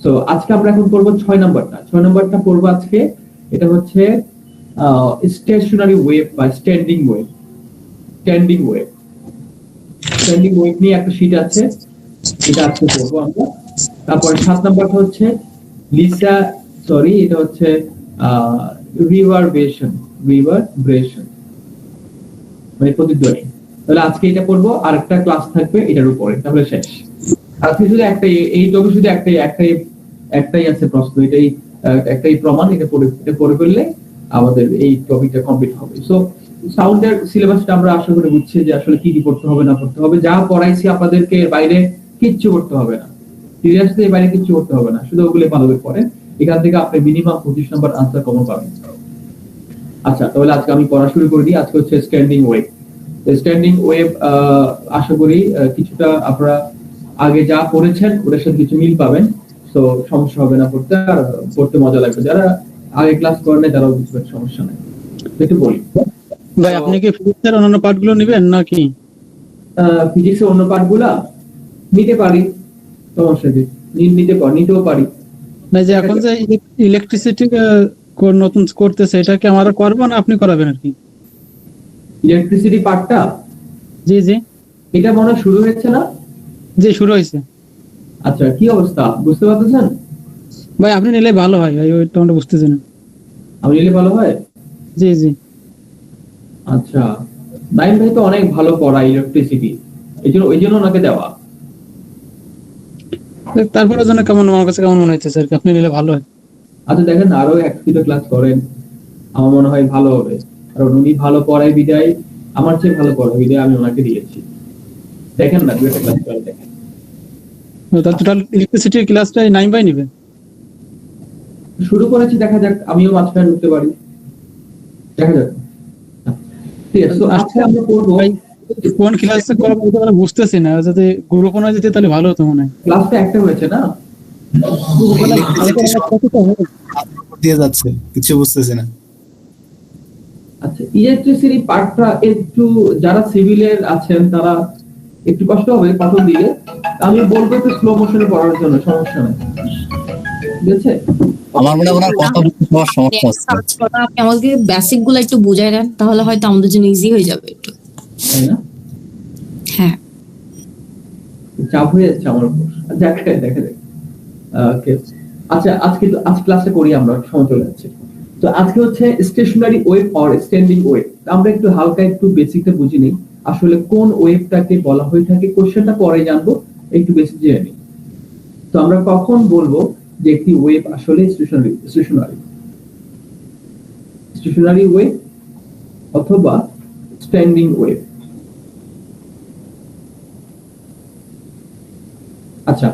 So আজকে আমরা এখন করব 6 নাম্বারটা পড়বো আজকে। এটা হচ্ছে স্টেশনারি ওয়েভ বা স্ট্যান্ডিং ওয়েভ। স্ট্যান্ডিং ওয়েভ নিয়ে একটা শীট আছে, এটা আজকে পড়বো আমরা। তারপরে 7 নাম্বারটা হচ্ছে এটা হচ্ছে রিভারবেশন মানে প্রতিধ্বনি। তাহলে আজকে এটা পড়বো, আর একটা ক্লাস থাকবে এটার উপরে, তাহলে শেষ। আজকে শুধু একটাই, এই টপিক শুধু একটাই আছে প্রশ্ন, একটাই প্রমাণ, এটা পড়ে ফেললে আমাদের এই টপিকটা কমপ্লিট হবে। সো সাউন্ডের সিলেবাসটা আমরা আশা করে বুঝছি যে আসলে কি কি পড়তে হবে না পড়তে হবে। যা পড়াইছি আপনাদেরকে বাইরে কিচ্ছু করতে হবে না, সিরিয়াসলি বাইরে কিচ্ছু করতে হবে না, শুধু ওগুলো ভালো করে পড়েন। এখান থেকে আপনি মিনিমাম 25 নাম্বার আনসার কমন পাবেন। আচ্ছা, তাহলে আজকে আমি পড়া শুরু করে দিই। আজকে হচ্ছে স্ট্যান্ডিং ওয়েভ। আশা করি কিছুটা আপনারা আগে যা পড়েছেন ওটার সাথে কিছু মিল পাবেন, তো সমস্যা হবে না পড়তে, আর পড়তে মজা লাগবে। যারা আগে ক্লাস করেন তারাও বুঝবেন, সমস্যা নেই। একটু বলি ভাই, আপনি কি ফিজিক্সের অন্যান্য পার্টগুলো নেবেন নাকি? ফিজিক্সের অন্য পার্টগুলো নিতে পারি, সমস্যা নেই, নিতেও পারি। না, যে এখন যে ইলেকট্রিসিটি নতুন করতেছে, এটা কি আমরা করবো না আপনি করাবেন আর কি? ইলেকট্রিসিটি পার্টটা? জি জি, এটা মনে হয় শুরু হয়েছে না? জি, শুরু হয়েছে। আচ্ছা, কি অবস্থা বুঝতে পারতেছেন? ভাই আপনি নিলে ভালো হয় ভাই, ওইটা আমরা বুঝতেছি না। আমি নিলে ভালো হয়? জি জি। আচ্ছা, নাইম ভাই তো অনেক ভালো পড়ায় ইলেকট্রিসিটি, ওই জন্য ওনাকে দেওয়া। তারপরে জন্য আমার কাছে কেমন মনে হচ্ছে স্যার, আপনি নিলে ভালো হয়। আচ্ছা দেখেন, আরো এক দুটো ক্লাস করেন, আমার মনে হয় ভালো হবে। কারণ উনি ভালো পড়ায় বিদায়, আমার চেয়ে ভালো পড়ায় বিদায় আমি ওনাকে দিয়েছি। দেখেন না, দুটো ক্লাস করে দেখেন। টোটাল ইলেকট্রিসিটির ক্লাসটা নাইম ভাই নেবে? শুরু করেছি, দেখা যাক, আমিও মাঝখানে ঢুকতে পারি, দেখা যাক। ঠিক আছে, আজকে আমরা পড়বো কোন ক্লাসে করাবো এটা বুঝতেছি না, যদি গ্রুপে যেতে তাহলে ভালো হতো মনে হয়। ক্লাসটা একটা হয়েছে না, দিয়ে যাচ্ছে, কিছু বুঝতেছি না। আচ্ছা, ইলেকট্রিসিটি পার্টটা একটু, যারা সিভিলের আছেন তারা একটু কষ্ট হবে প্রথম দিকে। আমি বলবো একটু স্লো মোশনে পড়ার জন্য, সমস্যা নেই, ঠিক আছে? আমার মনে হয় কথা বলতে সবার সমস্যা হচ্ছে। আপনি আমাকে বেসিক গুলো একটু বুঝাই দেন, তাহলে হয়তো আমাদের জন্য ইজি হয়ে যাবে একটু। তাই না? হ্যাঁ, চাপ হয়ে যাচ্ছে আমার উপর। দেখা যাক। ওকে, আচ্ছা, আজ ক্লাসে করি আমরা, সময় চলে যাচ্ছে। তো আজকে হচ্ছে stationary wave or standing wave. আমরা একটু হালকা একটু বেসিকটা বুঝে নিই, আসলে কোন ওয়েভটাকে বলা হয়ে থাকে। কোশ্চেনটা পরে জানবো, একটু বেসিক জেনে নিই। তো আমরা কখন বলবো যে একটি ওয়েভ আসলে স্টেশনারি ওয়েভ অথবা স্ট্যান্ডিং ওয়েভ? আচ্ছা,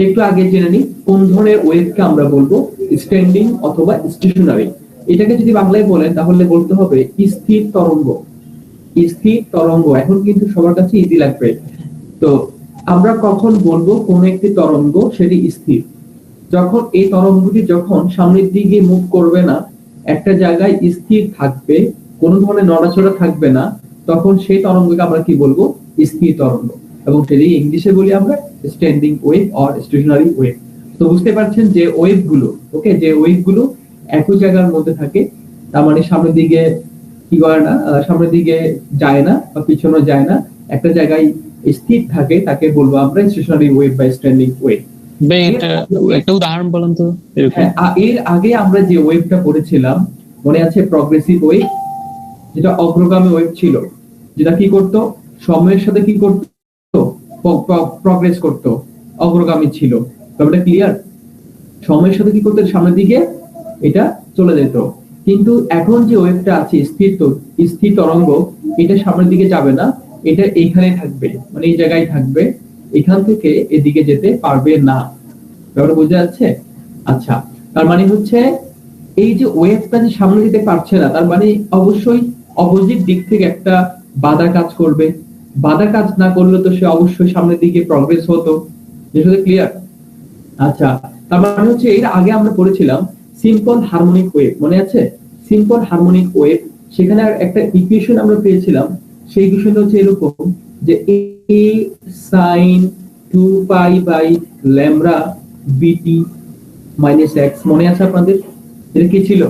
একটু আগে জেনে নিই কোন ধরনের ওয়েভকে আমরা বলবো স্ট্যান্ডিং অথবা স্টেশনারি। এটাকে যদি বাংলায় বলেন তাহলে বলতে হবে স্থির তরঙ্গ। এখন কিন্তু সবার কাছে ইজি লাগবে। তো আমরা কখন বলবো কোন একটি তরঙ্গ সেটি স্থির? যখন এই তরঙ্গটি যখন সামনের দিকে মুভ করবে না, একটা জায়গায় স্থির থাকবে, কোনো ধরনের নড়াচড়া থাকবে না, তখন সেই তরঙ্গকে আমরা কি বলবো? স্থির তরঙ্গ। এবং সেটি ইংলিশে বলি আমরা standing wave or stationary wave. তো বুঝতে পারছেন যে ওয়েভগুলো, যে ওয়েভগুলো একই জায়গার মধ্যে থাকে, তার মানে সামনের দিকে কি করে না, সামনের দিকে যায় না বা পিছনে যায় না, একটা জায়গায় স্থির থাকে, তাকে বলবো আমরা স্টেশনারি ওয়েভ বা স্ট্যান্ডিং ওয়েভ। একটা উদাহরণ বলুন তো। এর আগে আমরা যে ওয়েভটা পড়েছিলাম মনে আছে? প্রগ্রেসিভ ওয়েভ, যেটা অগ্রগামী ওয়েভ ছিল, যেটা কি করত, সময়ের সাথে কি করত, প্রগ্রেস করত, অগ্রগামী ছিল। ব্যাপারটা ক্লিয়ার? সময়ের সাথে কি করতে, সামনের দিকে এটা চলে যেত। কিন্তু এখন যে ওয়েভটা আছে স্থির তরঙ্গ, এটা সামনের দিকে যাবে না, এটা এইখানে থাকবে, মানে এই জায়গায় থাকবে, এখান থেকে এদিকে যেতে পারবে না। ব্যাপারটা বোঝা যাচ্ছে? আচ্ছা, তার মানে হচ্ছে এই যে ওয়েভটা যে সামনে যেতে পারছে না, তার মানে অবশ্যই অপোজিট দিক থেকে একটা বাধা কাজ করবে। বাধা কাজ না করলে তো সে অবশ্যই সামনের দিকে প্রগ্রেস হতো। যেটা ক্লিয়ার? আচ্ছা, তার মানে হচ্ছে এর আগে আমরা পড়েছিলাম সিম্পল হারমোনিক ওয়েভ, মনে আছে? সিম্পল হারমোনিক ওয়েভ, সেখানে একটা ইকুয়েশন আমরা পেয়েছিলাম। সেই ইকুয়েশনটা হচ্ছে এরকম যে a sin 2 pi by lambda vt -x মনে আছে আপনাদের? এটা কি ছিল?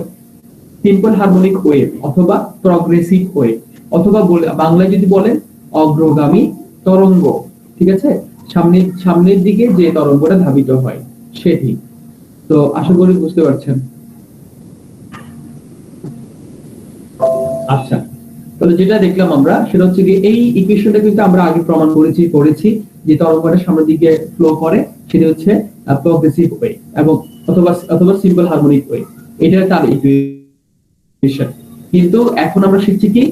সিম্পল হারমোনিক ওয়েভ অথবা প্রগ্রেসিভ ওয়েভ, অথবা বাংলায় যদি বলেন অগ্রগামী তরঙ্গ, ঠিক আছে? সামনের দিকে যে তরঙ্গটা ধাবিত হয় সেটি। তো আশা করি বুঝতে পারছেন। আচ্ছা, তাহলে যেটা দেখলাম আমরা সেটা হচ্ছে কি, এই ইকুয়েশনটা কিন্তু আমরা আগে প্রমাণ করেছি যে তরঙ্গটা সামনের দিকে ফ্লো করে সেটা হচ্ছে প্রগ্রেসিভ ওয়েভ এবং অথবা সিম্পল হারমোনিক ওয়েভ, এটা তার ইকুয়েশন। কিন্তু এখন আমরা শিখছি কি,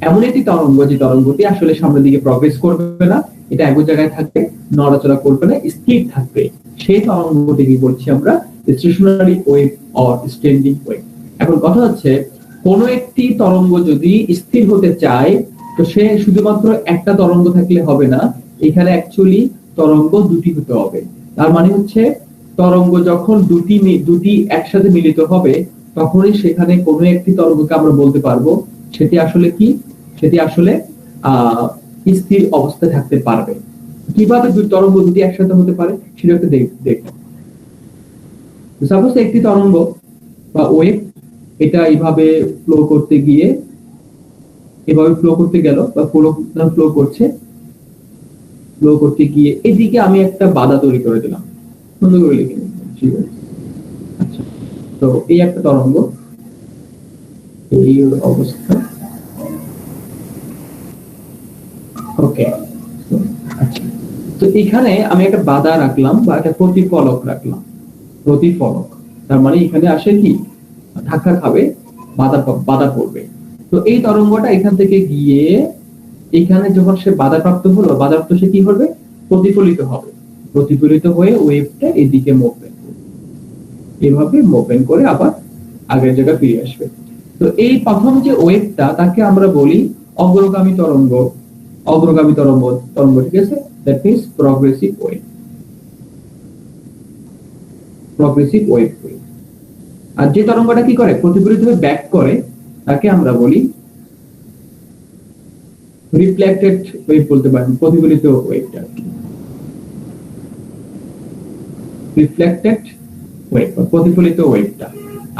এমন একটি তরঙ্গ যে তরঙ্গটি আসলে সামনের দিকে প্রগ্রেস করবে না, এটা এক জায়গায় থাকবে, নড়াচড়া করবে না, স্থির থাকবে, সেই তরঙ্গটিকে বলছি আমরা stationary wave or standing wave. এখন কথা হচ্ছে, কোন একটি তরঙ্গ যদি স্থির হতে চায় তো সে শুধুমাত্র একটা তরঙ্গ থাকলে হবে না, এখানে অ্যাকচুয়ালি তরঙ্গ দুটি হতে হবে। তার মানে হচ্ছে তরঙ্গ যখন দুটি একসাথে মিলিত হবে তখনই সেখানে কোনো একটি তরঙ্গকে আমরা বলতে পারবো সেটি আসলে কি, সেটি আসলে স্থির অবস্থায় থাকতে পারবে। কিভাবে দুই তরঙ্গ দুটি একসাথে হতে পারে সেটা একটু দেখব। সাপোজ একটি তরঙ্গ বা ওয়েভ এটা এইভাবে ফ্লো করতে গিয়ে এভাবে ফ্লো করতে গেল বা ফ্লো করতে গিয়ে এদিকে আমি একটা বাধা তৈরি করে দিলাম, সুন্দর করে লিখে নিলাম, ঠিক আছে? আচ্ছা, তো এই একটা তরঙ্গ, এই অবস্থা, ওকে। আচ্ছা, তো এখানে আমি একটা বাধা রাখলাম বা একটা প্রতিফলক রাখলাম, প্রতিফলক তার মানে এখানে আসে কি, ধাক্কা খাবে, বাধা পড়বে। তো এই তরঙ্গটা এখান থেকে গিয়ে এখানে যখন সে বাধাপ্রাপ্ত হলো, বাধাপ্রাপ্ত সে কি হবে, প্রতিফলিত হবে, প্রতিফলিত হয়ে ওয়েভটা এদিকে মুভমেন্ট করবে, এভাবে মুভমেন্ট করে আবার আগের জায়গায় ফিরে আসবে। তো এই প্রথম যে ওয়েভটা তাকে আমরা বলি অগ্রগামী তরঙ্গ, অগ্রগামী তরঙ্গ, ঠিক আছে? That means progressive wave, progressive wave. আর যে তরঙ্গটা কি করে, প্রতিফলিত হয়ে ব্যাক করে, তাকে আমরা বলি রিফ্লেক্টেড ওয়েভ বলতে পারেন, প্রতিফলিত ওয়েভটা, রিফ্লেক্টেড ওয়েভ, প্রতিফলিত ওয়েভটা।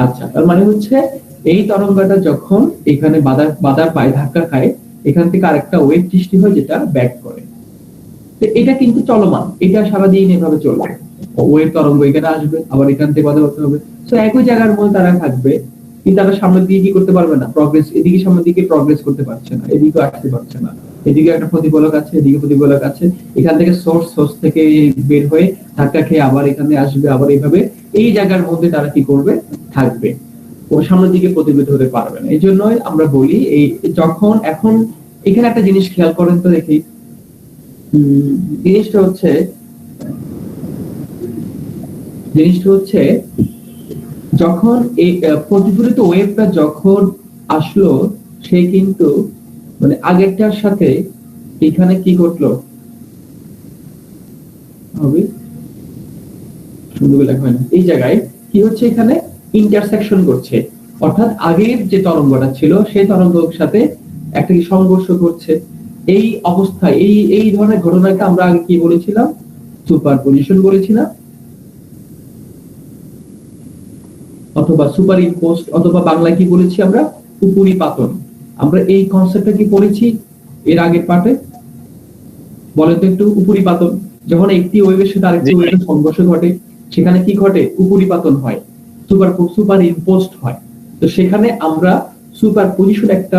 আচ্ছা, তার মানে হচ্ছে এই তরঙ্গটা যখন এখানে বাধার পায়, ধাক্কা খায়, এখান থেকে আরেকটা ওয়েভ সৃষ্টি হয় যেটা ব্যাক করে। তো এটা কিন্তু চলমান, এটা সারাদিন এভাবে চলবে, ওয়েভ তরঙ্গ এখানে আসবে, আবার এখান থেকে বাধা করতে হবে, তো একই জায়গার মধ্যে তারা থাকবে, কিন্তু তারা সামনের দিকে কি করতে পারবে না, প্রগ্রেস, এদিকে সামনের দিকে প্রগ্রেস করতে পারছে না, এদিকে আসতে পারছে না, এদিকে একটা প্রতিফলক আছে, এদিকে প্রতিফলক আছে, এখান থেকে সোর্স থেকে বের হয়ে ধাক্কা খেয়ে আবার এখানে আসবে, আবার এইভাবে এই জায়গার মধ্যে তারা কি করবে, থাকবে, ও সামনের দিকে প্রতিফলিত হতে পারবে না। এই জন্যই আমরা বলি এই যখন, এখন এখানে একটা জিনিস খেয়াল করেন তো দেখি, জিনিসটা হচ্ছে যখন এই প্রতিফলিত ওয়েভটা যখন আসলো, সে কিন্তু মানে আগেরটার সাথে এখানে কি করলো হবে, সুন্দর লেখা হয় না, এই জায়গায় কি হচ্ছে, এখানে ইন্টারসেকশন করছে, অর্থাৎ আগের যে তরঙ্গটা ছিল সেই তরঙ্গের সাথে একটা কি সংঘর্ষ করছে। এই অবস্থায় এই ধরনের ঘটনাকে আমরা আগে কি বলেছিলাম, সুপারপজিশন বলেছিলাম, অথবা সুপার ইম্পোস্ট, অথবা বাংলায় কি বলেছি আমরা, উপরিপাতন। আমরা এই কনসেপ্টটা কি পড়েছি এর আগের পার্টে, বলেন তো একটু। উপরিপাতন, যখন একটি ওয়েভের সাথে আরেকটি ওয়েভের সংঘর্ষ ঘটে সেখানে কি ঘটে, উপরিপাতন হয়, সুপার ইম্পোস্ট হয়। তো সেখানে আমরা সুপারপজিশন, একটা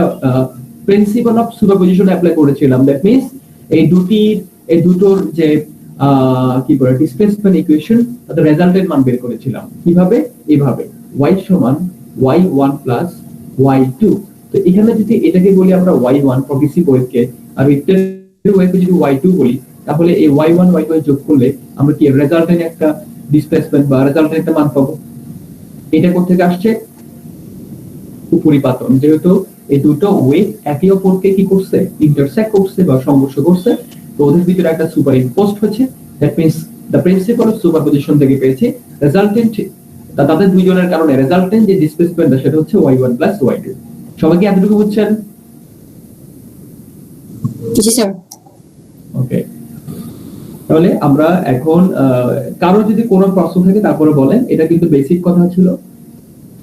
প্রিন্সিপাল অফ সুপারপজিশন অ্যাপ্লাই করেছিলাম। দ্যাট মিন্স এই দুটোর যে কি বলে ডিসপ্লেসমেন্ট ইকুয়েশন, তাদের রেজাল্টের মান বের করেছিলাম কিভাবে, এইভাবে y সমান y1 প্লাস y2। তো এখানে যদি এটাকে বলি আমরা y1 প্রগ্রেসিভ ওয়েভকে, আর রিফ্লেক্টেড ওয়েভকে যদি y2 বলি, তাহলে এই y1 y2 যোগ করলে আমরা কি রেজাল্টের একটা ডিসপ্লেসমেন্ট বা রেজাল্টের একটা মান পাবো। এটা কোথা থেকে আসছে, উপরিপাতন, যেহেতু এই দুটো ওয়েভ একে অপরকে কি করছে, ইন্টারসেক্ট করছে বা সংঘর্ষ করছে, তো ওদের ভিতরে একটা সুপার ইম্পোস্ট হচ্ছে। That means the principal of superposition থেকে পেয়েছি রেজাল্টেন্ট, তাদের দুইজনের কারণে রেজাল্টেন্ট যে ডিসপ্লেসমেন্ট সেটা হচ্ছে y1 প্লাস y2। সবাই কি এতটুকু বুঝছেন? জি স্যার। ওকে, তাহলে আমরা এখন কারো যদি কোনো প্রশ্ন থাকে তারপরে বলেন, এটা কিন্তু বেসিক কথা ছিল,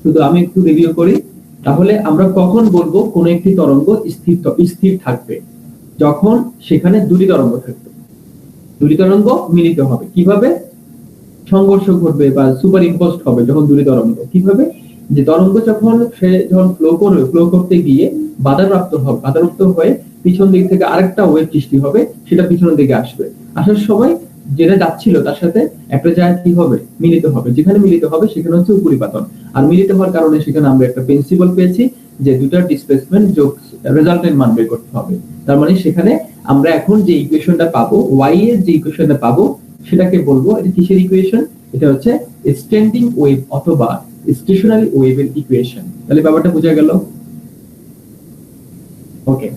শুধু আমি একটু রিভিউ করি। তাহলে আমরা কখন বলবো কোন একটি তরঙ্গ স্থির থাকবে? যখন সেখানে দুটি তরঙ্গ থাকবে, দুটি তরঙ্গ মিলিত হবে। কিভাবে? সংঘর্ষ ঘটবে বা সুপার ইম্পোজড হবে যখন দুটি তরঙ্গ। কিভাবে? যে তরঙ্গ যখন ফ্লো করতে গিয়ে বাধাপ্রাপ্ত হয়ে পিছন দিক থেকে আরেকটা ওয়েভ সৃষ্টি হবে, সেটা পিছনের দিকে আসবে। আসার সময় যেটা যাচ্ছিল তার সাথে একটা জায়গা কি হবে? মিলিত হবে। যেখানে মিলিত হবে সেখানে হচ্ছে উপরিপাতন। আর মিলিত হওয়ার কারণে সেখানে আমরা একটা প্রিন্সিপাল পেয়েছি যে দুটার ডিসপ্লেসমেন্ট যোগ রেজাল্টেন্ট মান বের করতে হবে। তার মানে সেখানে আমরা এখন যে ইকুয়েশনটা পাবো, y এর যে ইকুয়েশনটা পাবো, সেটাকে বলবো এটা কিসের ইকুয়েশন? এটা হচ্ছে স্ট্যান্ডিং ওয়েভ অথবা স্টেশনারি ওয়েভের ইকুয়েশন। তাহলে ব্যাপারটা বোঝা গেল? ওকে,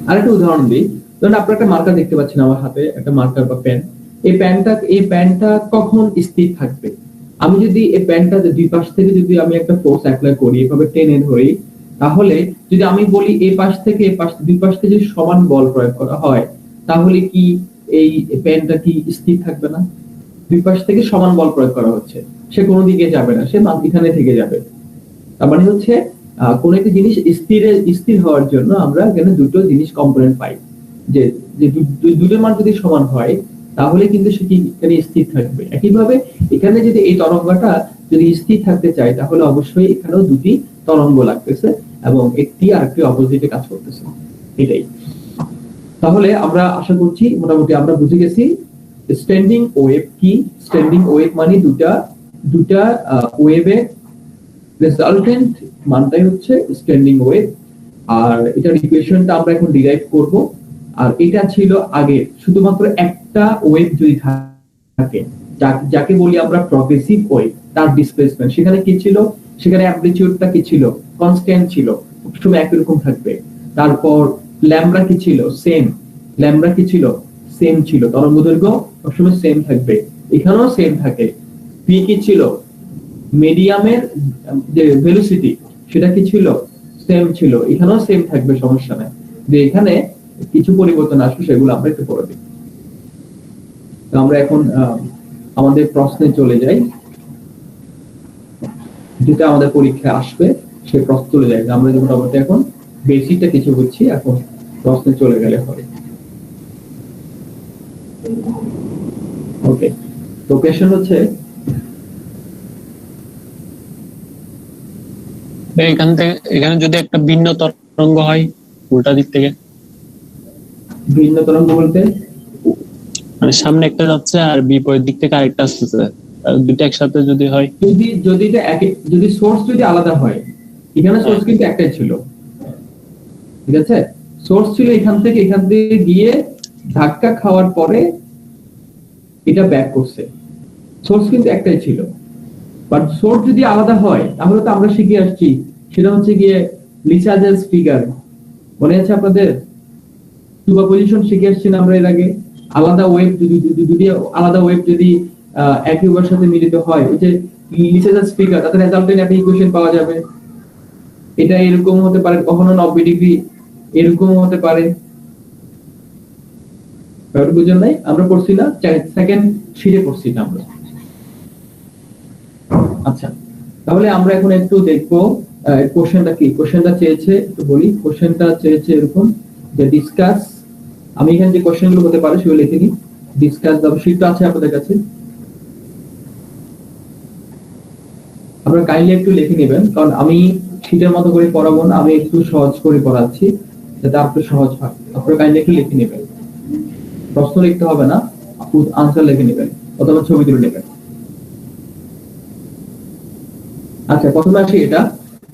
আরেকটা উদাহরণ দিই। ধরুন আপনারা একটা মার্কার দেখতে পাচ্ছেন আমার হাতে, একটা মার্কার বা পেন। এই পেনটা কখন স্থির থাকবে? আমি যদি এই পেনটা দুই পাশ থেকে যদি আমি একটা ফোর্স অ্যাপ্লাই করি, এভাবে টেনে ধরি, তাহলে যদি আমি বলি এই পাশ থেকে এই পাশ, দুই পাশ থেকে যদি সমান বল প্রয়োগ করা হয়, তাহলে কি এই পেনটা কি স্থির থাকবে না? দুই পাশ থেকে সমান বল প্রয়োগ করা হচ্ছে, সে কোনো দিকে যাবে না, সে এখানে থেকে যাবে। তার মানে হচ্ছে কোন একটি জিনিস স্থির হওয়ার জন্য আমরা এখানে দুটো জিনিস কম্পোনেন্ট পাই, যে দুটোর মান যদি সমান হয় তাহলে কিন্তু সে কি এখানে স্থির থাকবে। একইভাবে এখানে যদি এই তরঙ্গটা যদি স্থির থাকতে চায়, তাহলে অবশ্যই এখানেও দুটি তরঙ্গ লাগতেছে এবং একটি আরেকটি অপোজিটে কাজ করতেছে। এটাই। তাহলে আমরা আশা করছি মোটামুটি আমরা বুঝে গেছি স্ট্যান্ডিং ওয়েভ কি। স্ট্যান্ডিং ওয়েভ মানে দুটা ওয়েভের রেজাল্টেন্ট মানটাই হচ্ছে স্ট্যান্ডিং ওয়েভ। আর এটার ইকুয়েশনটা আমরা এখন ডিরাইভ করব। আর এটা ছিল আগে শুধুমাত্র একটা ওয়েভ যদি থাকে, যাকে বলি আমরা প্রগ্রেসিভ ওয়েভ, তার ডিসপ্লেসমেন্ট সেখানে কি ছিল? সেখানে অ্যামপ্লিটিউডটা কি ছিল? কনস্ট্যান্ট ছিল, সবসময় একই রকম থাকবে। তারপর ল্যামডা কি ছিল? সেম। ল্যামডা কি ছিল? সেম ছিল। তরঙ্গদৈর্ঘ্য সবসময় সেম থাকবে, এখানেও সেম থাকে। পি কি ছিল? মিডিয়ামের যে ভেলোসিটি সেটা কি ছিল? সেম ছিল, এখানেও সেম থাকবে, সমস্যা নাই। যে এখানে কিছু পরিবর্তন আসবে সেগুলো আমরা একটু পরে দেখব। আমরা এখন আমাদের প্রশ্নে চলে যাই, যেটা আমাদের পরীক্ষায় আসবে সে প্রশ্ন চলে যায়। আমরা যেমন মোটামুটি এখন বেসিকটা কিছু বুঝছি, এখন প্রশ্নে চলে গেলে হবে। ওকে, তো কোশ্চেন হচ্ছে এখানে যদি একটা ভিন্ন তরঙ্গ হয় উল্টা দিক থেকে, ভিন্ন তরঙ্গ বলতে মানে সামনে একটা যাচ্ছে আর বিপরীত দিক থেকে আরেকটা আসতেছে, দুটো একসাথে যদি হয়, যদি সোর্স যদি আলাদা হয়, এখানে সোর্স কিন্তু একটাই ছিল, ঠিক আছে? সোর্স ছিল এখান থেকে গিয়ে ধাক্কা খাওয়ার পরে এটা ব্যাক করছে, সোর্স কিন্তু একটাই ছিল। বাট সোর্স যদি আলাদা হয় তাহলে তো আমরা শিখে আসছি, সেটা হচ্ছে গিয়ে লিসাজেস ফিগার, মনে আছে আপনাদের? সুপারপজিশন শিখে আসছি না আমরা এর আগে। আলাদা ওয়েভ যদি আলাদা ওয়েভ যদি একই ওয়েভের সাথে মিলিত হয়, ওই যে লিসাজেস ফিগার, তাতে রেজাল্টেন্ট একটা ইকুয়েশন পাওয়া যাবে। এটা এরকম হতে পারে, কখনো 90 ডিগ্রি এরকম হতে পারে। বুঝলেন নাই? আমরা পড়ছি না, সেকেন্ড শিটে পড়ছি না আমরা। আচ্ছা, তাহলে আমরা এখন একটু দেখবো কোশ্চেনটা কি। কোশ্চেনটা চেয়েছে, একটু বলি, কোশ্চেনটা চেয়েছে এরকম যে ডিসকাস, আমি এখানে যে কোশ্চেনগুলো হতে পারে সেগুলো লিখে নিই। ডিসকাস দ্য, শীটটা আছে আপনাদের কাছে, আপনারা কাইন্ডলি একটু লিখে নেবেন, কারণ আমি শীটের মতো করে পড়াবো না, আমি একটু সহজ করে পড়াচ্ছি যাতে আপনার সহজ হয়। আপনারা কাইন্ডলি একটু লিখে নেবেন, প্রশ্ন লিখতে হবে না, আনসার লিখে নেবেন অথবা ছবি তুলে নেবেন। আচ্ছা, প্রথমে আসি এটা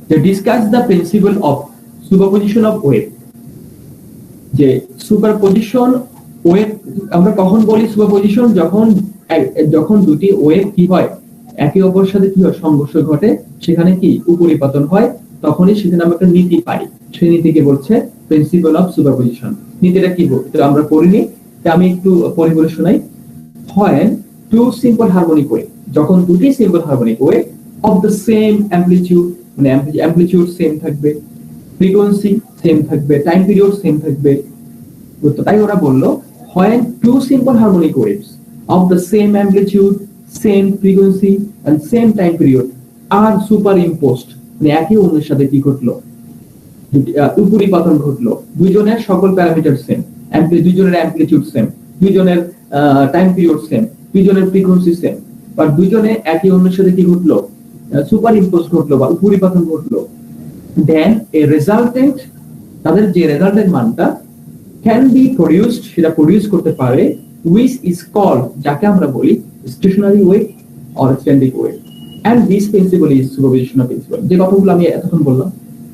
যে discuss the principal of superposition of wave. যে সুপারপজিশন ওয়েভ আমরা কখন বলি? সুপারপজিশন যখন দুটি ওয়েভ কি হয়, একে অপরের সাথে কি হয়, সংঘর্ষ ঘটে, সেখানে কি উপরিপাতন হয়, তখনই সেখানে আমরা একটা নীতি পাই। সেই নীতিকে বলছে প্রিন্সিপাল অফ সুপারপজিশন। নীতিটা কি বলতে আমরা পড়িনি, আমি একটু পড়ে শোনাই। When two simple harmonic wave, যখন দুটি simple harmonic wave of the same amplitude, মানে অ্যামপ্লিটিউড সেম থাকবে, ফ্রিকোয়েন্সি সেম থাকবে, টাইম পিরিয়ড সেম থাকবে। তো তাই ওরা বললো when two simple harmonic waves of the same amplitude, same frequency and same time period are superimposed, মানে একই অন্যের সাথে কি ঘটলো, উপরিপাতন ঘটলো, দুইজনের সকল প্যারামিটার সেম, দুইজনের অ্যামপ্লিটিউড সেম, দুইজনের টাইম পিরিয়ড সেম, দুইজনের ফ্রিকোয়েন্সি সেম, বাট দুইজনে একই অন্যের সাথে কি ঘটলো, সুপার ইম্পোজ ঘটলো বা উপরিপাতন ঘটলো, দেন এ রেজাল্টেন্ট, তাদের যে রেজাল্টেন্ট মানটা ক্যান বি প্রডিউসড, সেটা প্রডিউস করতে পারে, which is called, যাকে আমরা বলি স্টেশনারি ওয়েভ অর স্ট্যান্ডিং ওয়েভ, and this principle is superpositional principle। যে কথাগুলো আমি এতক্ষণ বললাম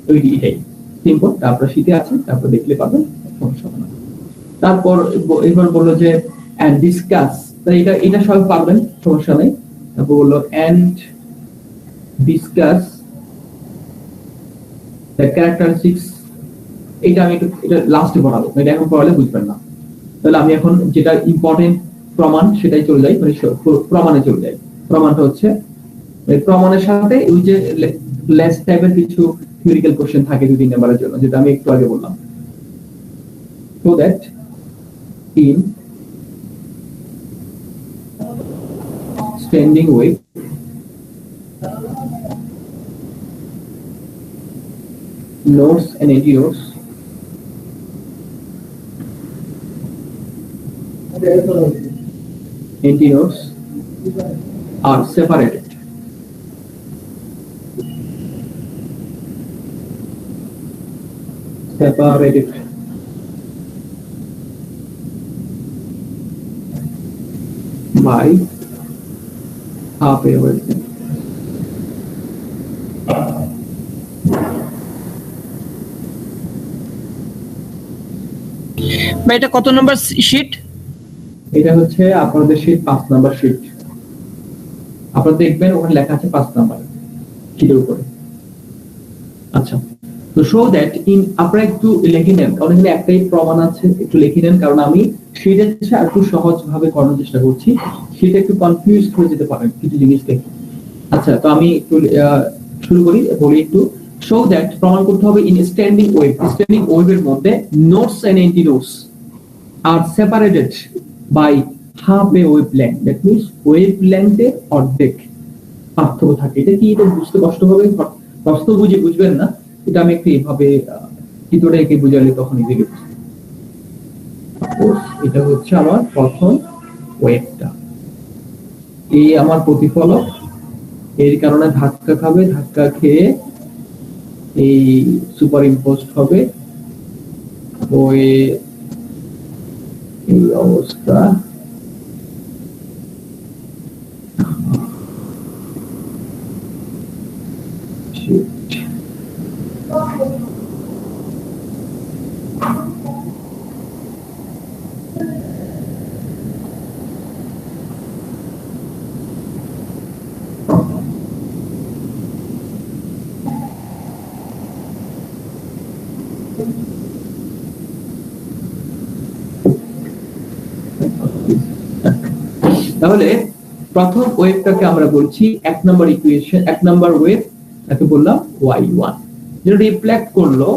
এটাই সিম্পল, তারপর শীতে আছে, তারপর দেখলে পাবেন, সমস্যা হবে না। তারপর এবার বললো যে and discuss, তাই এটা সবাই পারবেন, সমস্যা নেই। তারপর বললো and discuss the characteristics, এটা আমি এটা লাস্টে পড়াবো, এটা এখন পড়ালে বুঝবেন না। তাহলে আমি এখন যেটা ইম্পর্টেন্ট প্রমাণ সেটাই চলে যাই, মানে প্রমাণে চলে যাই। প্রমাণটা হচ্ছে প্রমাণের সাথে ওই যে লেস টাইপের কিছু থিওরিক্যাল কোশ্চেন থাকে 2-3 নাম্বারের জন্য, যেটা আমি একটু আগে বললাম। So that in standing wave nodes and anti-nodes are separated by half a wavelength। ভাই এটা কত নাম্বার শীট? এটা হচ্ছে আপনাদের শীট 5 নাম্বার শীট। আপনারা দেখবেন ওখানে লেখা আছে 5 নাম্বার শীটের উপরে। আচ্ছা, তো শো দ্যাট ইন, আপনারা একটু লিখে নেন, কারণ এখানে একটাই প্রমাণ আছে, একটু লিখে নেন, কারণ আমি শীটের চেয়ে একটু সহজ ভাবে করার চেষ্টা করছি, সেটা একটু কনফিউজ হয়ে যেতে পারেন কিছু জিনিস দেখে। আচ্ছা, তো আমি একটু শুরু করি, বলি একটু। শো দ্যাট, প্রমাণ করতে হবে ইন স্ট্যান্ডিং ওয়েভ, স্ট্যান্ডিং ওয়েভের মধ্যে nodes and antinodes are separated by half a wavelength, that means ওয়েভলেংথের অর্ধেক পার্থক্য থাকে। এটা কি, এটা বুঝতে কষ্ট হবে, কষ্ট বুঝবেন না, এটা আমি একটু এভাবে চিত্রটা এঁকে বুঝালে তখন ইজিলি বুঝতে। এটা হচ্ছে আমার প্রথম ওয়েভটা, এই আমার প্রতিফলক, এর কারণে ধাক্কা খাবে, ধাক্কা খেয়ে এই সুপার ইম্পোজড হবে, ওই এই অবস্থা। তাহলে প্রথম ওয়েভটাকে আমরা বলছি 1 নম্বর ইকুয়েশন, 1 নম্বর ওয়েভ, তাকে বললাম y1, যেটা রিফ্লেক্ট করলো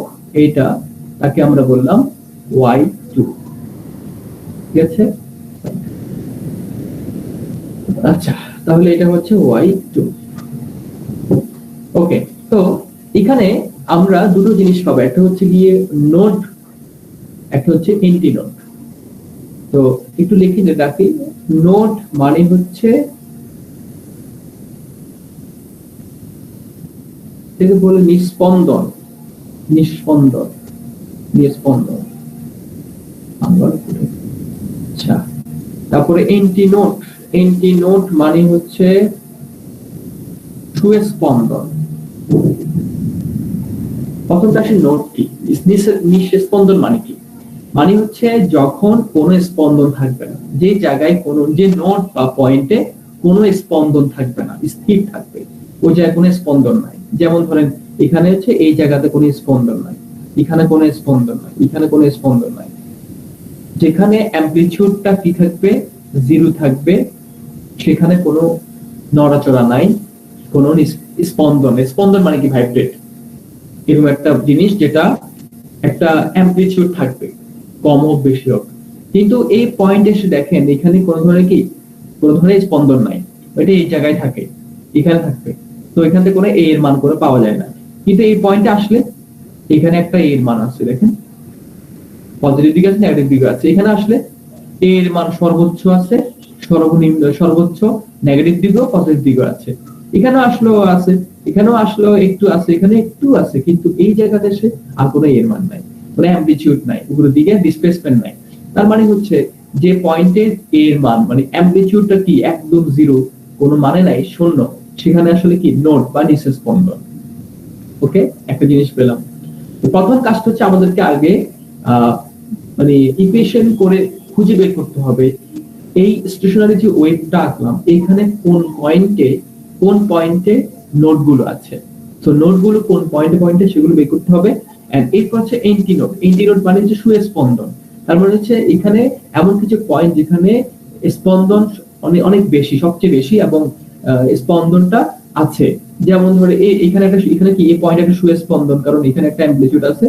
এটা, তাকে আমরা বললাম y2। ঠিক আছে? আচ্ছা, তাহলে এটা হচ্ছে y2। ওকে, তো এখানে আমরা দুটো জিনিস পাবো, একটা হচ্ছে গিয়ে নোড, একটা হচ্ছে এন্টিনোড। তো একটু লিখে রাখি, নোড মানে হচ্ছে থেকে বলে নিস্পন্দন, নিস্পন্দন, নিস্পন্দন। আচ্ছা, তারপরে এন্টিনোড, এন্টিনোড মানে হচ্ছে সুস্পন্দন। প্রথমটা আসে নোড কি, নিঃস্পন্দন মানে কি? মানে হচ্ছে যখন কোনো স্পন্দন থাকবে না, যে জায়গায় কোনো, যে নোড বা পয়েন্টে কোনো স্পন্দন থাকবে না, স্থির থাকবে, ওই জায়গায় কোনো স্পন্দন নাই। যেমন ধরেন এখানে হচ্ছে এই জায়গাতে কোনো স্পন্দন নাই, এখানে কোনো স্পন্দন নাই, এখানে কোনো স্পন্দন নাই। যেখানে অ্যামপ্লিটিউডটা কি থাকবে, 0 থাকবে, সেখানে কোনো নড়াচড়া নাই, কোনো স্পন্দন। স্পন্দন মানে কি, ভাইব্রেট, এরকম একটা জিনিস যেটা একটা অ্যামপ্লিটিউড থাকবে, কম হোক বেশি হোক, কিন্তু এই পয়েন্টে এসে দেখেন এখানে কোনো ধরনের স্পন্দন নাই, এটা এই জায়গায় থাকে, এখানে থাকবে। তো এখান থেকে কোনো এ এর মান করে পাওয়া যায় না। কিন্তু এই পয়েন্টে আসলে এখানে একটা এ এর মান আছে, দেখেন পজিটিভ দিকে আছে, নেগেটিভ দিকে আছে। এখানে আসলে এ এর মান সর্বোচ্চ আছে, সর্বোচ্চ নেগেটিভ দিকেও পজিটিভ দিকেও আছে। এখানেও আসলেও আছে, এখানেও আসলেও একটু আছে, এখানে একটু আছে, কিন্তু এই জায়গাতে এসে আর কোনো এর মান নাই, কোনো অ্যামপ্লিটিউড নাই, উপরের দিকে ডিসপ্লেসমেন্ট নাই। তার মানে হচ্ছে যে পয়েন্টের এর মান মানে অ্যামপ্লিটিউডটা কি একদম জিরো, কোনো মানে নাই, শূন্য, সেখানে আসলে কি নোড বা নিঃশ্বাস স্পন্দন। ওকে, একটা জিনিস পেলাম। তো প্রথম কাজটা হচ্ছে আমাদেরকে আগে মানে ইকুয়েশন করে খুঁজে বের করতে হবে এই স্টেশনারি যে ওয়েভটা আঁকলাম এখানে কোন পয়েন্টে নোড গুলো আছে। তো নোড গুলো কোন পয়েন্টে সেগুলো বের করতে হবে। এন্ড এরপর হচ্ছে এন্টিনোড মানে হচ্ছে সুস্পন্দন। তার মানে হচ্ছে এখানে এমন কিছু পয়েন্ট যেখানে স্পন্দন অনেক বেশি, সবচেয়ে বেশি, এবং স্পন্দনটা আছে। যেমন ধরে এখানে কি এই পয়েন্ট একটা সুস্পন্দন, কারণ এখানে একটা অ্যামপ্লিটিউড আছে।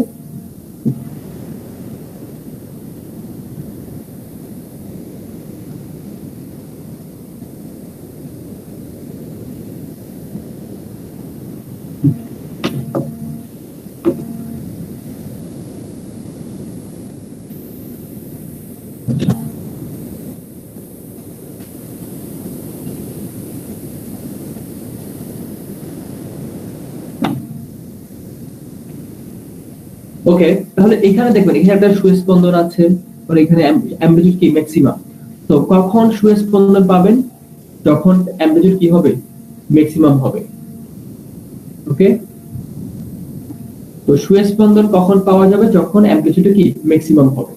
ওকে, তাহলে এখানে দেখবেন এখানে একটা সুস্পন্দন আছে, আর এখানে অ্যামপ্লিটিউড কি ম্যাক্সিমাম। তো কখন সুস্পন্দন পাবেন? যখন অ্যামপ্লিটিউড কি হবে, ম্যাক্সিমাম হবে। ওকে, তো সুস্পন্দন কখন পাওয়া যাবে? যখন অ্যামপ্লিটিউড কি ম্যাক্সিমাম হবে।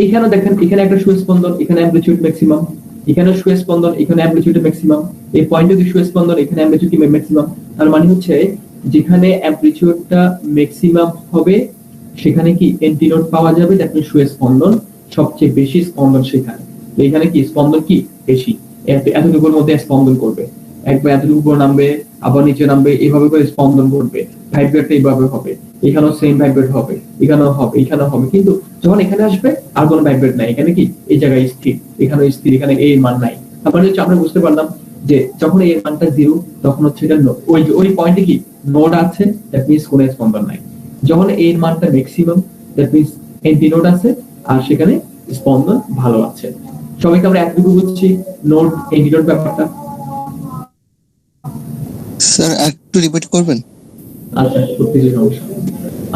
এখানে দেখেন এখানে একটা সুস্পন্দন, এখানে অ্যামপ্লিটিউড ম্যাক্সিমাম, এখানে সুস্পন্দন, এখানে অ্যামপ্লিটিউড ম্যাক্সিমাম, এই পয়েন্টে কি সুস্পন্দন, এখানে অ্যামপ্লিটিউড কি ম্যাক্সিমাম। তার মানে হচ্ছে যেখানে অ্যামপ্লিটিউডটা ম্যাক্সিমাম হবে সেখানে কি এন্টিনোড পাওয়া যাবে, যাতে সুস্পন্দন সবচেয়ে বেশি স্পন্দন সেখানে। তো এখানে কি স্পন্দন কি বেশি, এতটুকুর মধ্যে স্পন্দন করবে, একবার এতটুকু উপর নামবে আবার নিচে নামবে, এইভাবে করে স্পন্দন করবে। ভাইব্রেটটা এইভাবে হবে, এখানেও সেম ভাইব্রেট হবে, এখানেও হবে, এখানেও হবে। কিন্তু যখন এখানে আসবে আর কোনো ভাইব্রেট নাই, এখানে কি এই জায়গায় স্থির, এখানে স্থির, এখানে এই মান নাই। তারপরে হচ্ছে আমরা বুঝতে পারলাম যে যখন এই মানটা জিরো তখন হচ্ছে এটা ওই পয়েন্টে কি নোড আছে, দ্যাট মিন্স কোনো স্পন্দন নাই। যখন এর মানটা ম্যাক্সিমাম, দ্যাট মিন্স এন্টিনোড আছে আর সেখানে স্পন্দন ভালো আছে। সবাইকে আমরা এতটুকু বুঝছি নোড এন্টিনোড ব্যাপারটা। স্যার একটু রিপিট করবেন? আচ্ছা, করতেছি, সমস্যা।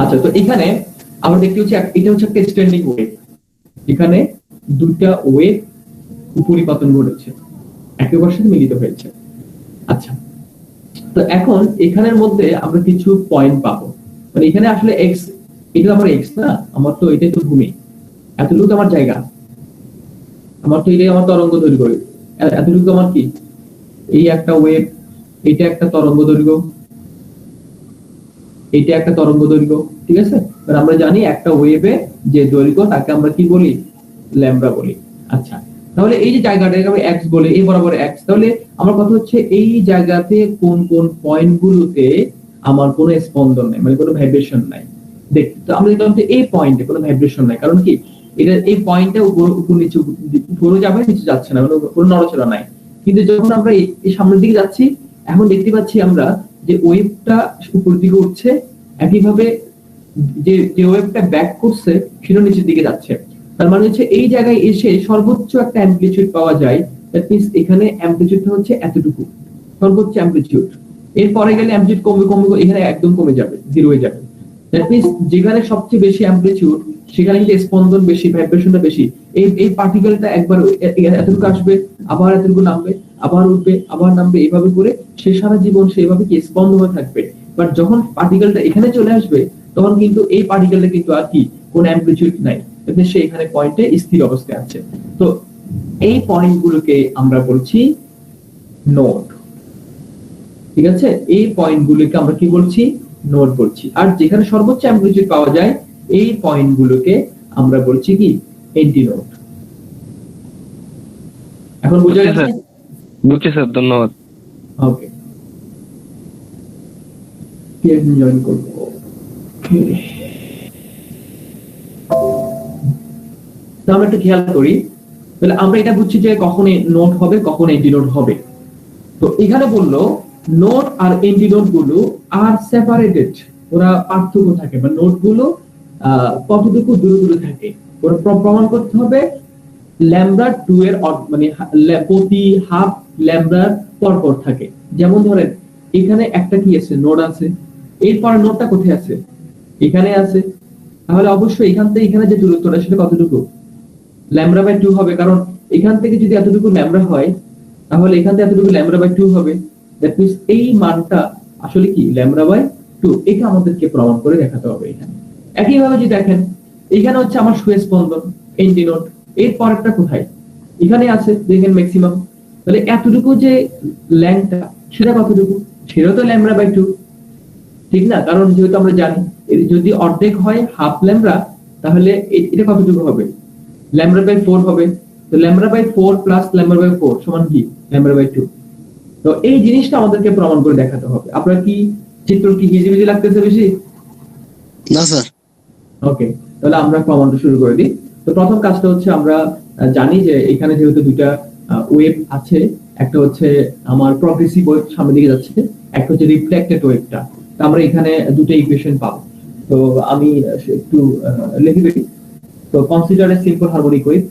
আচ্ছা, তো এখানে আমরা দেখতে হচ্ছে এটা হচ্ছে একটা স্ট্যান্ডিং ওয়েভ। এখানে দুইটা ওয়েভ উপরিপাতন ঘটেছে, একে অপরের সাথে মিলিত হয়েছে। আচ্ছা, তো এখন এখানের মধ্যে আমরা কিছু পয়েন্ট পাবো। মানে এখানে আসলে এক্স, এটা আমার এক্স না, আমার তো এটাই তো ভূমি, এতটুকু আমার জায়গা, আমার তো এটাই আমার তরঙ্গ দৈর্ঘ্য, এতটুকু আমার কি এই একটা ওয়েভ, এটা একটা তরঙ্গ দৈর্ঘ্য, এটা একটা তরঙ্গ দৈর্ঘ্য, ঠিক আছে। কারণ আমরা জানি একটা ওয়েভে যে দৈর্ঘ্য তাকে আমরা কি বলি, ল্যামডা বলি। আচ্ছা, তাহলে এই যে জায়গাটাকে আমরা এক্স বলি, এই বরাবর এক্স, তাহলে আমার কথা হচ্ছে এই জায়গাতে কোন কোন পয়েন্টগুলোতে আমার কোনো স্পন্দন নাই, মানে কোনো ভাইব্রেশন নাই। দেখ, তো আমরা দেখলাম যে এই পয়েন্টে কোনো ভাইব্রেশন নাই, কারণ কি এটা এই পয়েন্টটা উপর নিচে, উপরে যাবে নিচে যাচ্ছে না, মানে কোনো নড়াচড়া নাই। কিন্তু যখন আমরা এই সামনের দিকে যাচ্ছি, এখন দেখতে পাচ্ছি আমরা যে ওয়েভটা উপরের দিকে উঠছে, একইভাবে যে ওয়েভটা ব্যাক করছে সেটা নিচের দিকে যাচ্ছে। তার মানে হচ্ছে এই জায়গায় এসে সর্বোচ্চ একটা অ্যামপ্লিটিউড পাওয়া যায়, দ্যাট মিন্স এখানে অ্যামপ্লিটিউডটা হচ্ছে এতটুকু সর্বোচ্চ অ্যামপ্লিটিউড। এরপরে গেলে অ্যামপ্লিটিউড কমে কমে এখানে একদম কমে যাবে, জিরো হয়ে যাবে। দ্যাট মিন্স যেখানে সবচেয়ে বেশি অ্যামপ্লিটিউড সেখানে কিন্তু স্পন্দন বেশি, ভাইব্রেশনটা বেশি। এই পার্টিকেলটা একবার এতটুকু আসবে, আবার এতটুকু নামবে, আবার উঠবে, আবার নামবে, এইভাবে করে সে সারা জীবন সেভাবে কি স্পন্দন হয়ে থাকবে। বাট যখন পার্টিকেলটা এখানে চলে আসবে তখন কিন্তু এই পার্টিকেলটা কিন্তু আর কি কোনো অ্যামপ্লিটিউড নাই, সে এখানে পয়েন্টে স্থির অবস্থায় আছে। তো এই পয়েন্টগুলোকে আমরা বলছি নোড, ঠিক আছে। এই পয়েন্টগুলোকে আমরা কি বলছি, নোড বলছি। আর যেখানে সর্বোচ্চ অ্যামপ্লিটিউড পাওয়া যায় এই পয়েন্টগুলোকে আমরা বলছি কি এন্টিনোড। এখন বুঝা গেছে? বুঝছি স্যার, ধন্যবাদ। ওকে, জয়েন করবো। তো আমরা একটু খেয়াল করি, তাহলে আমরা এটা বুঝছি যে কখন নোট হবে কখন এন্টিনোট হবে। তো এখানে বললো নোট আর এন্টিনোট গুলো আর সেপারেটেড, ওরা পার্থক্য থাকে, বা নোট গুলো কতটুকু দূরে দূরে থাকে ওরা প্রমাণ করতে হবে ল্যামডা 2 এর মানে প্রতি হাফ ল্যামডার পর পর থাকে। যেমন ধরেন এখানে একটা কি আছে, নোড আছে, এরপর নোডটা কোথায় আছে, এখানে আছে, তাহলে অবশ্যই এখান থেকে এখানে যে দূরত্বটা সেটা কতটুকু, ল্যামডা বাই 2 হবে, কারণ এখান থেকে যদি এতটুকু ল্যামডা হয় তাহলে এখান থেকে এতটুকু ল্যামডা বাই 2 হবে। দ্যাট মিন্স এই মানটা আসলে কি ল্যামডা বাই 2, এটা আমাদেরকে প্রমাণ করে দেখাতে হবে এখানে। একইভাবে যদি দেখেন এখানে হচ্ছে আমার সুয়েজ স্পন্দন এন্টিনোড, এর পরেরটা কোথায়, এখানে আছে, দেখেন ম্যাক্সিমাম, তাহলে এতটুকু যে ল্যাংটা সেটা কতটুকু, সেটা তো ল্যামডা বাই 2, ঠিক না? কারণ যেহেতু আমরা জানি যদি অর্ধেক হয় হাফ ল্যামডা, তাহলে এটা কতটুকু হবে, ল্যামডা বাই 4 হবে। তো lambda by 4 plus lambda by 4 সমান কি, ল্যামডা বাই 2। তো এই জিনিসটা আমাদেরকে প্রমাণ করে দেখাতে হবে। আপনার কি চিত্র কি হিজিবিজি লাগতেছে বেশি? না স্যার। ওকে, তাহলে আমরা প্রমাণটা শুরু করে দিই। তো প্রথম কাজটা হচ্ছে আমরা জানি যে এখানে যেহেতু দুইটা ওয়েভ আছে, একটা হচ্ছে আমার প্রগ্রেসিভ ওয়েভ সামনের দিকে যাচ্ছে, একটা হচ্ছে রিফ্লেক্টেড ওয়েভটা। তো আমরা এখানে দুটো ইকুয়েশন পাবো। তো আমি একটু লিখে দিই। তো consider a simple harmonic wave.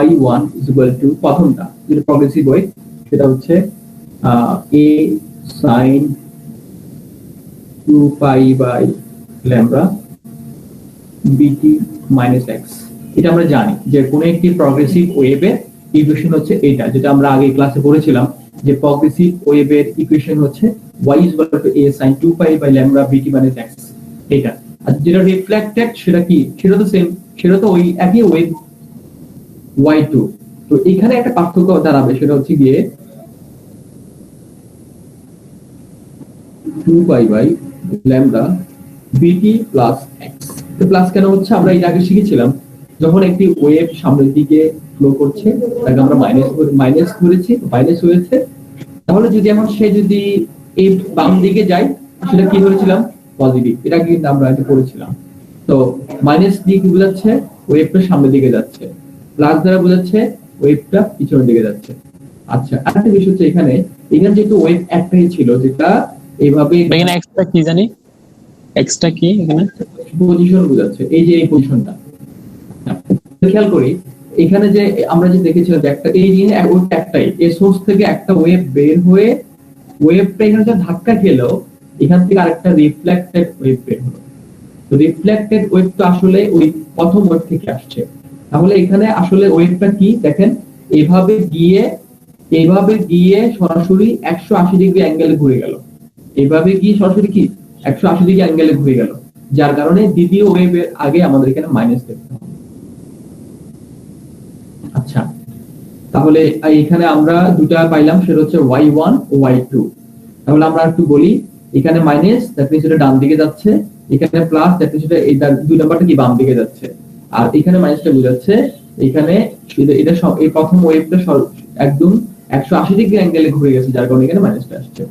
y1 is equal to প্রথমটা যেটা প্রগ্রেসিভ ওয়েভ সেটা হচ্ছে a sin 2 pi by lambda bt minus x। এটা আমরা জানি যে কোন একটি প্রগ্রেসিভ ওয়েভের ইকুয়েশন হচ্ছে এটা, যেটা আমরা আগে ক্লাসে পড়েছিলাম যে প্রগ্রেসিভ ওয়েভের ইকুয়েশন হচ্ছে y is equal to a sin 2 pi by lambda bt minus x। এটা আর যেটা রিফ্লেক্টেড সেটা কি, সেটা তো সেম, সেটা তো ওই একই ওয়েভ y2। তো এখানে একটা পার্থক্য দাঁড়াবে, সেটা হচ্ছে গিয়ে 2 pi by lambda bt plus x। তো প্লাস কেন হচ্ছে, আমরা এর আগে শিখেছিলাম যখন একটি ওয়েভ সামনের দিকে ফ্লো করছে তাকে আমরা মাইনাস করেছি, মাইনাস হয়েছে, তাহলে যদি এখন সে যদি এই বাম দিকে যায় সেটা কি ধরেছিলাম, পজিটিভ। এটা কিন্তু আমরা আগে পড়েছিলাম। তো মাইনাস দিয়ে কি বোঝাচ্ছে, ওয়েভটা সামনের দিকে যাচ্ছে, প্লাস দ্বারা বোঝাচ্ছে ওয়েভটা পিছনের দিকে যাচ্ছে। আচ্ছা, আরেকটা বিষয় হচ্ছে এখানে যেহেতু ওয়েভ একটাই ছিল যেটা এইভাবে, এখানে এক্সট্রা কি জানি, এক্সট্রা কি এখানে পজিশন বোঝাচ্ছে, এই যে এই পজিশনটা খেয়াল করি। এখানে যে আমরা যে দেখেছিলাম যে একটা এই যে ওয়েভটা একটাই, এই সোর্স থেকে একটা ওয়েভ বের হয়ে ওয়েভটা এখানে যে ধাক্কা খেলো, এখান থেকে আরেকটা রিফ্লেক্টেড ওয়েভ বের হলো। তো রিফ্লেক্টেড ওয়েভ তো আসলে ওই প্রথম ওয়েভ থেকে আসছে, তাহলে এখানে আসলে ওয়েভটা কি দেখেন, এভাবে গিয়ে সরাসরি 180 ডিগ্রি অ্যাঙ্গেলে ঘুরে গেল, এভাবে গিয়ে সরাসরি কি 180 ডিগ্রি অ্যাঙ্গেলে ঘুরে গেল, যার কারণে দ্বিতীয় ওয়েভের আগে আমাদের এখানে মাইনাস দেখতে হবে। আচ্ছা, তাহলে এখানে আমরা দুটা পাইলাম, সেটা হচ্ছে y1 ও y2। তাহলে আমরা একটু বলি, এখানে মাইনাস দ্যাট মিন্স এটা ডান দিকে যাচ্ছে, এখানে প্লাস দ্যাট মিন্স এটা দুই নাম্বারটা কি বাম দিকে যাচ্ছে, আর এখানে মাইনাসটা বোঝাচ্ছে এখানে এটা এই প্রথম ওয়েভটা একদম 180 ডিগ্রি অ্যাঙ্গেলে ঘুরে গেছে, যার কারণে এখানে মাইনাসটা আসছে।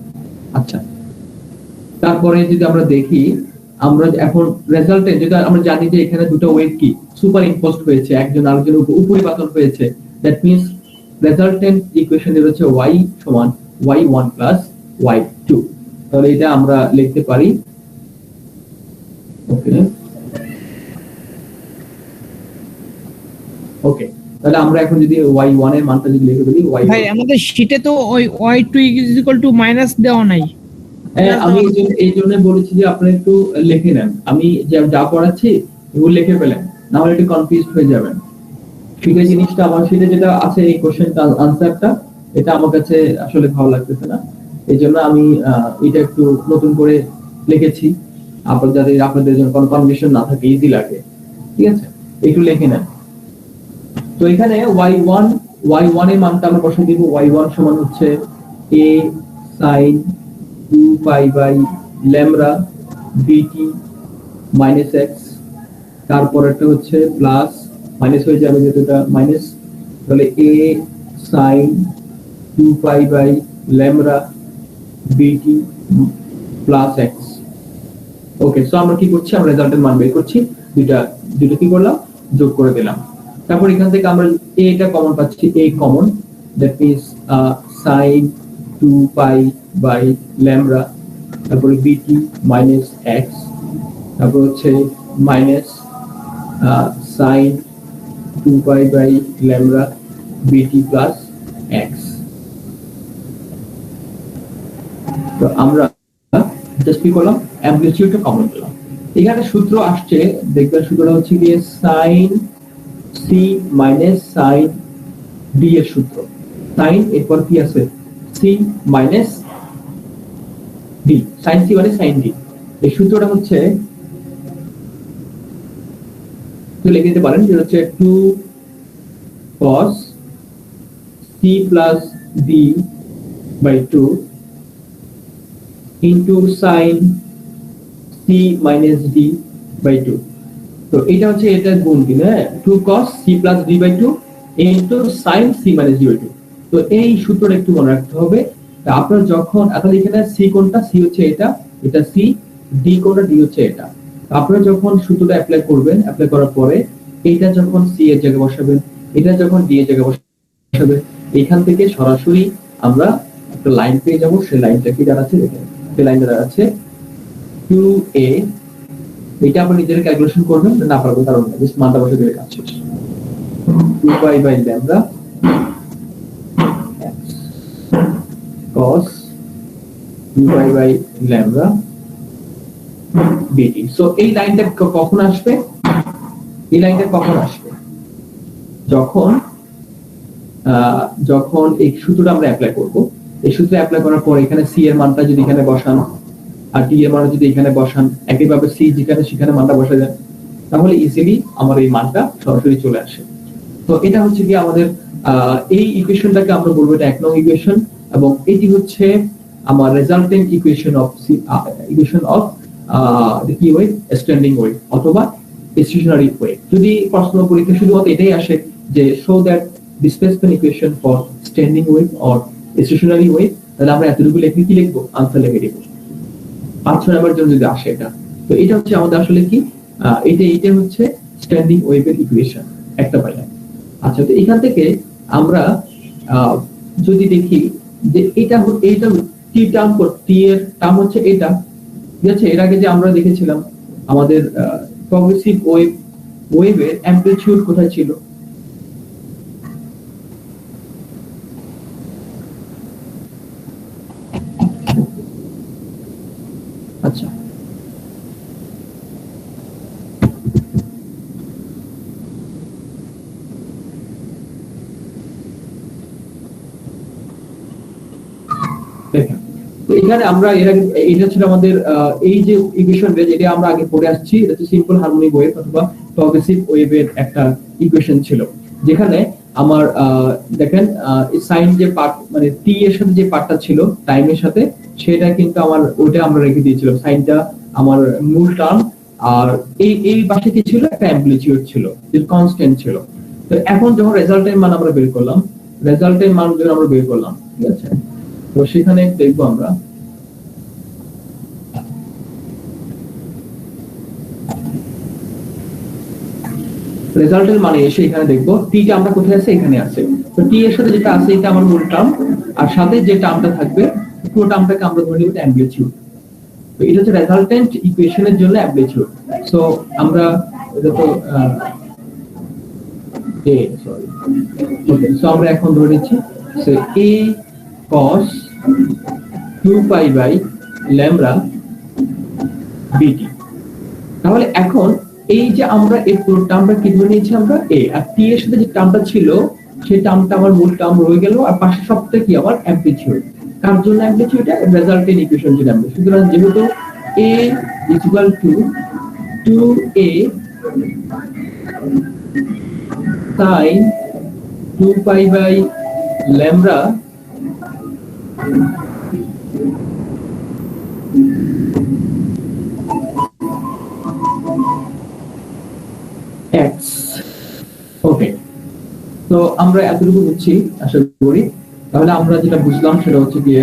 আচ্ছা, তারপরে যদি আমরা দেখি, আমরা এখন রেজাল্টে যেটা আমরা জানি যে এখানে দুটো ওয়েভ কি সুপার ইম্পোজড হয়েছে, একজন আরেকজনের উপরে পাতন হয়েছে, দ্যাট মিন্স রেজাল্টেন্ট ইকুয়েশন এর হচ্ছে y সমান y1 প্লাস y2। তাহলে এটা আমরা লিখতে পারি, ওকে ওকে তাহলে আমরা এখন যদি y1 এর মানটা যদি লিখে বলি y, ভাই আমাদের শীটে তো ওই y2 = মাইনাস দেওয়া নাই। আমি এই জন্য বলেছি যে আপনি একটু লিখে নেন, আমি যা পড়াচ্ছি এগুলো লিখে ফেলেন, না হলে একটু কনফিউজ হয়ে যাবেন। শিখে জিনিসটা আমার শীটে যেটা আছে এই কোশ্চেনটা আনসারটা, এটা আমার কাছে আসলে ভালো লাগতেছে না, এই জন্য আমি এটা একটু নতুন করে লিখেছি, আপনাদের জন্য কোনো কনফিউশন না থাকে, ইজি লাগে। ঠিক আছে, একটু লিখে নেন। তো এখানে y1 এর মানটা আমরা বসিয়ে দিব, y1 সমান হচ্ছে a sin 2 pi by lambda bt minus x তারপরেরটা হচ্ছে প্লাস মাইনাস হয়ে যাবে যেহেতু এটা মাইনাস, তাহলে a sin 2 pi by lambda bt plus x। Okay, so আমরা কি করছি, আমরা রেজাল্টের মান বের করছি, দুইটা কি করলাম, যোগ করে দিলাম। তারপর এখান থেকে আমরা a টা কমন পাচ্ছি, a common, that means sin 2 pi by lambda, তারপরে bt মাইনাস x, তারপর হচ্ছে minus sin 2 pi by lambda bt plus x। তো আমরা জাস্ট কি করলাম, অ্যামপ্লিটিউডটা কমন পেলাম। এখানে সূত্র আসছে, দেখবেন সূত্রটা হচ্ছে গিয়ে sin c minus sin d এর সূত্র। sin এরপর কি আছে, c minus d, sin c মানে sin d। এই সূত্রটা হচ্ছে লিখে দিতে পারেন, যেটা হচ্ছে 2 cos c plus d by 2 into sin c minus d by 2। তো এটা হচ্ছে এটা গুণ দিন, হ্যাঁ, 2 cos c plus d by 2 into sin c minus d by 2। তো এই সূত্রটা একটু মনে রাখতে হবে। আপনার যখন এখন এখানে c কোনটা, c হচ্ছে এটা c, d কোনটা, d হচ্ছে এটা। আপনারা যখন সূত্রটা অ্যাপ্লাই করবেন, অ্যাপ্লাই করার পরে এটা যখন c এর জায়গায় বসাবেন, এটা যখন d এর জায়গায় বসাবেন, এখান থেকে সরাসরি আমরা একটা লাইন পেয়ে যাব। সেই লাইনটা কি দাঁড়াচ্ছে, দেখেন সেই লাইনটা দাঁড়াচ্ছে 2a। এটা আপনি নিজেরা ক্যালকুলেশন করবেন, না পারবেন কারণ জাস্ট মানটা বসে দিলে কাজ শেষ। 2 pi by lambda cos 2 pi by lambda bt। So এই লাইনটা কখন আসবে, এই লাইনটা কখন আসবে, যখন এই সূত্রটা আমরা অ্যাপ্লাই করব। এই সূত্র অ্যাপ্লাই করার পর এখানে c এর মানটা যদি এখানে বসান আর d এর মান যদি এখানে বসান, একইভাবে c যেখানে সেখানে মানটা বসা যায়, তাহলে ইজিলি আমার এই মানটা সরাসরি চলে আসে। তো এটা হচ্ছে কি আমাদের এই ইকুয়েশনটাকে আমরা বলবো এটা 1 নং ইকুয়েশন, এবং এটি হচ্ছে আমার রেজাল্টেন্ট ইকুয়েশন অফ কি ওয়েভ, স্ট্যান্ডিং ওয়েভ অথবা স্টেশনারি ওয়েভ। যদি প্রশ্ন পরীক্ষা শুধুমাত্র এটাই আসে যে show that displacement equation for standing wave or stationary wave, তাহলে আমরা এতটুকু লিখে কি লিখবো, আনসার লিখে দেবো 5-6 নাম্বারের জন্য যদি আসে এটা। তো এটা হচ্ছে আমাদের আসলে কি, এইটা হচ্ছে স্ট্যান্ডিং ওয়েভের ইকুয়েশন একটা পাইলাম। আচ্ছা, তো এখান থেকে আমরা যদি দেখি যে এইটা টি টার্ম, টি এর টার্ম হচ্ছে এটা, ঠিক আছে। এর আগে যে আমরা দেখেছিলাম আমাদের প্রগ্রেসিভ ওয়েভের অ্যামপ্লিটিউড কোথায় ছিল, আচ্ছা দেখেন, তো এখানে আমরা এর আগে এটা ছিল আমাদের এই যে ইকুয়েশন, যেটা আমরা আগে পড়ে আসছি, এটা হচ্ছে সিম্পল হারমোনিক ওয়েভ অথবা প্রগ্রেসিভ ওয়েভের একটা ইকুয়েশন ছিল, যেখানে আমার দেখেন সাইন যে পার্ট মানে টি এর সাথে যে পার্টটা ছিল টাইমের সাথে, সেটা কিন্তু আমার ওইটা আমরা রেখে দিয়েছিলাম, সাইনটা আমার মূল টার্ম, আর এই পাশে কি ছিল, একটা অ্যামপ্লিটিউড ছিল, যে কনস্ট্যান্ট ছিল। তো এখন যখন রেজাল্টের মান আমরা বের করলাম, ঠিক আছে, তো সেখানে দেখবো আমরা রেজাল্টের মানে এসে এখানে দেখবো টি টা আমরা কোথায় আছে, এখানে আছে। তো টি এর সাথে যেটা আছে এটা আমার মূল টার্ম, আর সাথে যে টার্মটা থাকবে পুরো টার্মটাকে আমরা ধরে নিব অ্যামপ্লিটিউড। তো এটা হচ্ছে রেজাল্টেন্ট ইকুয়েশনের জন্য অ্যামপ্লিটিউড। সো আমরা এটা তো সো আমরা এখন ধরে নিচ্ছি so a cos 2 pi by lambda bt। তাহলে এখন এই যে আমরা এই পুরো টার্মটা কি ধরে নিয়েছি, আমরা a, আর t এর সাথে যে টার্মটা ছিল সেই টার্মটা আমার মূল টার্ম রয়ে গেল, আর পাশে সবটা কি আমার অ্যামপ্লিটিউড। কার জন্য অ্যামপ্লিটিউড, রেজাল্টেন্ট ইকুয়েশন জন্য অ্যামপ্লিটিউড। সুতরাং যেহেতু a equal to 2a sin 2 pi by lambda তো আমরা এতটুকু বুঝছি আশা করি। তাহলে আমরা যেটা বুঝলাম সেটা হচ্ছে গিয়ে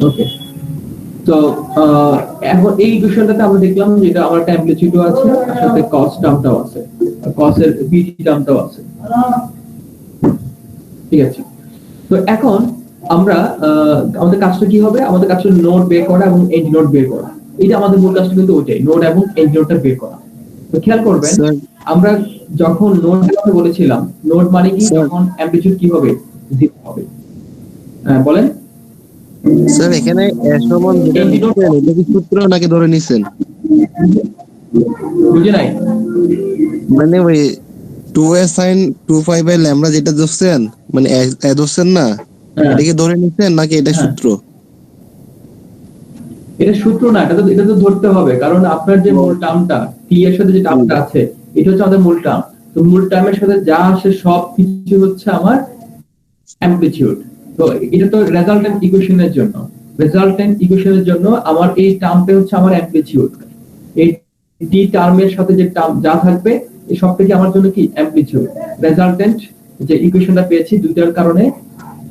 ওকে। তো এখন এই ইকুয়েশনটাতে আমরা দেখলাম যে এটা আমার অ্যামপ্লিটিউডও আছে, আর সাথে কস টার্মটাও আছে, কসের বিটি টার্মটাও আছে। ঠিক আছে, তো এখন আমরা আমাদের কাজটা কি হবে? আমাদের কাজটা নোড বের করা এবং এন্ড নোড বের করা। এটা আমাদের মূল কাজটা কিন্তু ওইটাই, নোড এবং এন্ড নোডটা বের করা। তো খেয়াল করবেন আমরা যখন নোড কথা বলেছিলাম, নোড মানে কি? তখন অ্যামপ্লিটিউড কি হবে? 0 হবে। বলেন স্যার এখানে সমান যেটা লিখছেন এটা কি সূত্র নাকি ধরে নিছেন? বুঝে নাই? মানে ওই 2a sin 2 pi lambda যেটা ধরছেন, মানে ধরছেন না, এটা কি ধরে নিছেন নাকি এটা সূত্র? এটা সূত্র না, এটা তো ধরতে হবে, কারণ আপনার যে মূল টার্মটা টি এর সাথে যে টার্মটা আছে এটা হচ্ছে আমাদের মূল টার্ম। তো মূল টার্মের সাথে যা আসে সব কিছু হচ্ছে আমার অ্যামপ্লিটিউড। তো এটা তো রেজাল্টেন্ট ইকুয়েশনের জন্য, আমার এই টার্মটা হচ্ছে আমার অ্যামপ্লিটিউড। এই টি টার্মের সাথে যে টার্ম যা থাকবে এই সব থেকে আমার জন্য কি অ্যামপ্লিটিউড। রেজাল্টেন্ট যে ইকুয়েশনটা পেয়েছি দুইটার কারণে,